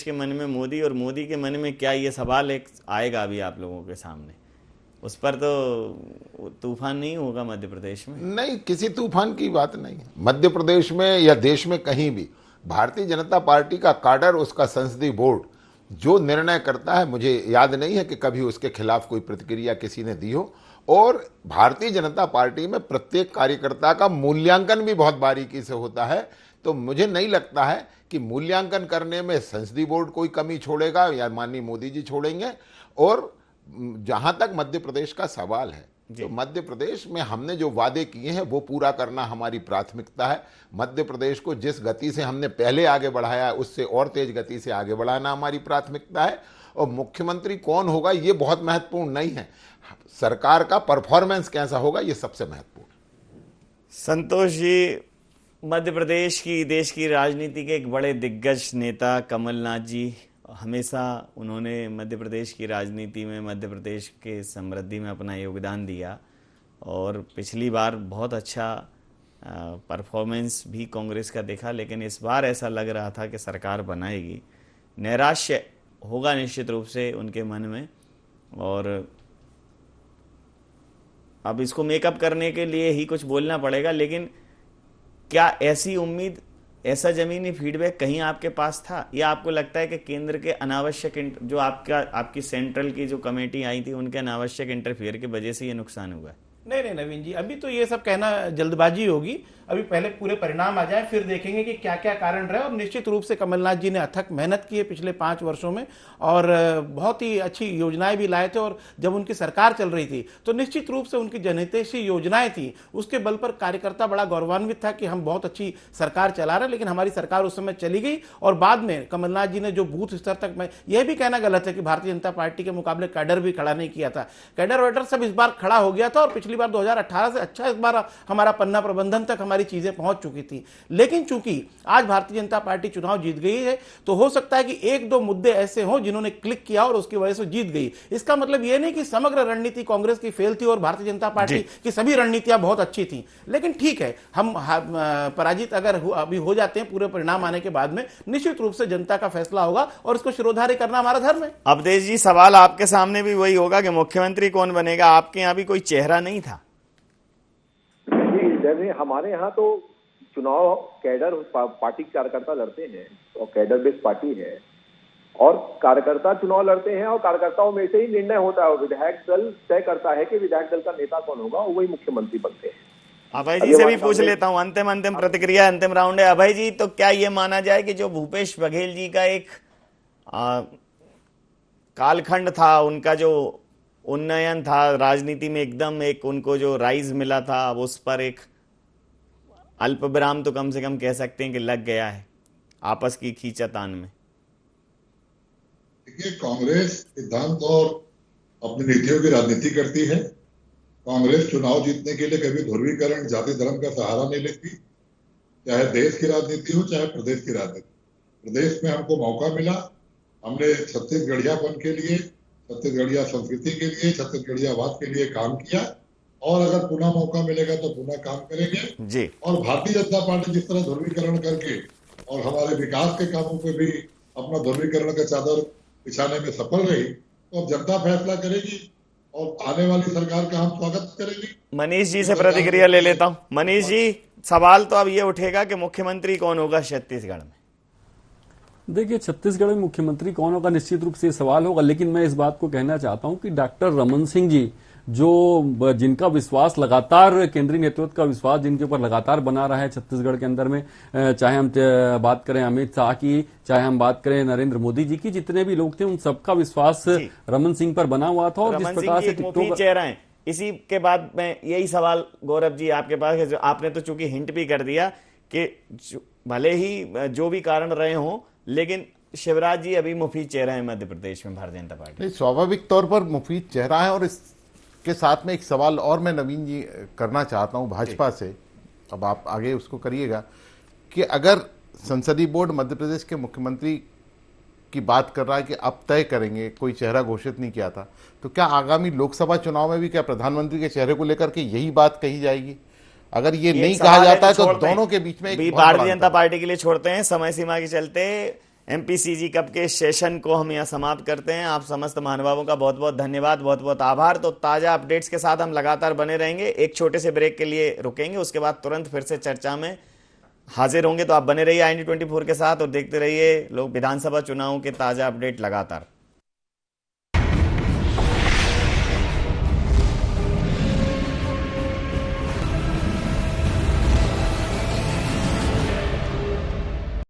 के मन में मोदी और मोदी के मन में क्या, ये सवाल एक आएगा अभी आप लोगों के सामने। उस पर तो तूफान नहीं होगा मध्य प्रदेश में? नहीं, किसी तूफान की बात नहीं है। मध्य प्रदेश में या देश में कहीं भी भारतीय जनता पार्टी का काडर, उसका संसदीय बोर्ड जो निर्णय करता है, मुझे याद नहीं है कि कभी उसके खिलाफ कोई प्रतिक्रिया किसी ने दी हो। और भारतीय जनता पार्टी में प्रत्येक कार्यकर्ता का मूल्यांकन भी बहुत बारीकी से होता है, तो मुझे नहीं लगता है कि मूल्यांकन करने में संसदीय बोर्ड कोई कमी छोड़ेगा या माननीय मोदी जी छोड़ेंगे। और जहां तक मध्य प्रदेश का सवाल है, तो मध्य प्रदेश में हमने जो वादे किए हैं वो पूरा करना हमारी प्राथमिकता है। मध्य प्रदेश को जिस गति से हमने पहले आगे बढ़ाया है उससे और तेज गति से आगे बढ़ाना हमारी प्राथमिकता है। और मुख्यमंत्री कौन होगा ये बहुत महत्वपूर्ण नहीं है, सरकार का परफॉर्मेंस कैसा होगा ये सबसे महत्वपूर्ण है। संतोष जी, मध्य प्रदेश की, देश की राजनीति के एक बड़े दिग्गज नेता कमलनाथ जी, हमेशा उन्होंने मध्य प्रदेश की राजनीति में, मध्य प्रदेश के समृद्धि में अपना योगदान दिया, और पिछली बार बहुत अच्छा परफॉर्मेंस भी कांग्रेस का देखा, लेकिन इस बार ऐसा लग रहा था कि सरकार बनाएगी। नैराश्य होगा निश्चित रूप से उनके मन में, और अब इसको मेकअप करने के लिए ही कुछ बोलना पड़ेगा। लेकिन क्या ऐसी उम्मीद, ऐसा जमीनी फीडबैक कहीं आपके पास था, या आपको लगता है कि केंद्र के अनावश्यक, जो आपकी सेंट्रल की जो कमेटी आई थी, उनके अनावश्यक इंटरफेयर की वजह से ये नुकसान हुआ? नहीं नवीन जी, अभी तो ये सब कहना जल्दबाजी होगी। अभी पहले पूरे परिणाम आ जाए, फिर देखेंगे कि क्या क्या कारण रहे। और निश्चित रूप से कमलनाथ जी ने अथक मेहनत की है पिछले 5 वर्षों में, और बहुत ही अच्छी योजनाएं भी लाए थे। और जब उनकी सरकार चल रही थी तो निश्चित रूप से उनकी जनहितैषी योजनाएं थी, उसके बल पर कार्यकर्ता बड़ा गौरवान्वित था कि हम बहुत अच्छी सरकार चला रहे हैं। लेकिन हमारी सरकार उस समय चली गई, और बाद में कमलनाथ जी ने जो बूथ स्तर तक, मैं यह भी कहना गलत है कि भारतीय जनता पार्टी के मुकाबले कैडर भी खड़ा नहीं किया था। कैडर वेडर सब इस बार खड़ा हो गया था, और पिछली बार 2018 से अच्छा इस बार हमारा पन्ना प्रबंधन तक हमारी चीजें पहुंच चुकी थी। लेकिन चूंकि आज भारतीय जनता पार्टी चुनाव जीत गई है, तो हो सकता है कि 1-2 मुद्दे ऐसे हों जिन्होंने क्लिक किया और उसकी वजह से जीत गई। इसका मतलब यह नहीं कि समग्र रणनीति कांग्रेस की फेल थी और भारतीय जनता पार्टी की सभी रणनीतियां बहुत अच्छी थी। लेकिन ठीक है, हम पराजित अगर अभी हो जाते हैं पूरे परिणाम आने के बाद में, निश्चित रूप से जनता का फैसला होगा और इसको शिरोधार्य करना हमारा धर्म है। अवधेश जी, सवाल आपके सामने भी वही होगा कि मुख्यमंत्री कौन बनेगा। आपके यहाँ भी कोई चेहरा नहीं था? जी, हमारे यहाँ तो चुनाव कैडर पार्टी के कार्यकर्ता लड़ते हैं, और कैडर बेस्ड पार्टी है, और कार्यकर्ता चुनाव लड़ते हैं, और कार्यकर्ताओं में से ही निर्णय होता है। विधायक दल तय करता है कि विधायक दल का नेता कौन होगा, वही मुख्यमंत्री बनते हैं। अभय जी से भी पूछ लेता हूं, अंतिम प्रतिक्रिया, अंतिम राउंड है। अभय जी, तो क्या ये माना जाए कि जो भूपेश बघेल जी का एक कालखंड था, उनका जो उन्नयन था राजनीति में, एकदम एक उनको जो राइज मिला था, अब उस पर एक अल्प विराम तो कम से कम कह सकते हैं कि लग गया है आपस की खींचातान में? देखिए, कांग्रेस सिद्धांत और अपनी नीतियों की राजनीति करती है। कांग्रेस चुनाव जीतने के लिए कभी ध्रुवीकरण, जाति धर्म का सहारा नहीं लेती, चाहे देश की राजनीति हो चाहे प्रदेश की राजनीति। प्रदेश में हमको मौका मिला, हमने छत्तीसगढ़ियापन के लिए, छत्तीसगढ़िया संस्कृति के लिए, छत्तीसगढ़ियावाद के लिए काम किया और अगर पुनः मौका मिलेगा तो पुनः काम करेंगे जी। और भारतीय जनता पार्टी जिस तरह ध्रुवीकरण करके और हमारे विकास के कामों पे भी अपना ध्रुवीकरण का चादर बिछाने में सफल रही, तो अब जनता फैसला करेगी और आने वाली सरकार का हम स्वागत करेंगे। मनीष जी से प्रतिक्रिया ले लेता हूं। मनीष जी, सवाल तो अब ये उठेगा कि मुख्यमंत्री कौन होगा छत्तीसगढ़ में? देखिए, छत्तीसगढ़ में मुख्यमंत्री कौन होगा, निश्चित रूप से सवाल होगा, लेकिन मैं इस बात को कहना चाहता हूं कि डॉक्टर रमन सिंह जी, जो जिनका विश्वास लगातार, केंद्रीय नेतृत्व का विश्वास जिनके ऊपर लगातार बना रहा है छत्तीसगढ़ के अंदर में, चाहे हम बात करें अमित शाह की, चाहे हम बात करें नरेंद्र मोदी जी की, जितने भी लोग थे उन सबका विश्वास रमन सिंह पर बना हुआ था। और जिस प्रकार से टिकटॉक चेहरा है, इसी के बाद में यही सवाल गौरव जी आपके पास है, जो आपने तो चूंकि हिंट भी कर दिया कि भले ही जो भी कारण रहे हों, लेकिन शिवराज जी अभी मुफीद चेहरा है मध्य प्रदेश में भारतीय जनता पार्टी। नहीं, स्वाभाविक तौर पर मुफीद चेहरा है। और इसके साथ में एक सवाल और मैं नवीन जी करना चाहता हूं भाजपा से, अब आप आगे उसको करिएगा, कि अगर संसदीय बोर्ड मध्य प्रदेश के मुख्यमंत्री की बात कर रहा है कि अब तय करेंगे, कोई चेहरा घोषित नहीं किया था, तो क्या आगामी लोकसभा चुनाव में भी क्या प्रधानमंत्री के चेहरे को लेकर के यही बात कही जाएगी? अगर ये नहीं कहा जाता है तो दोनों के बीच में एक भारतीय जनता पार्टी के लिए छोड़ते हैं, समय सीमा के चलते एमपीसीजी कप के सेशन को हम यहाँ समाप्त करते हैं। आप समस्त महानुभावों का बहुत बहुत धन्यवाद, बहुत बहुत आभार। तो ताजा अपडेट्स के साथ हम लगातार बने रहेंगे। एक छोटे से ब्रेक के लिए रुकेंगे, उसके बाद तुरंत फिर से चर्चा में हाजिर होंगे। तो आप बने रहिए IND24 के साथ और देखते रहिए लोग विधानसभा चुनावों के ताजा अपडेट लगातार।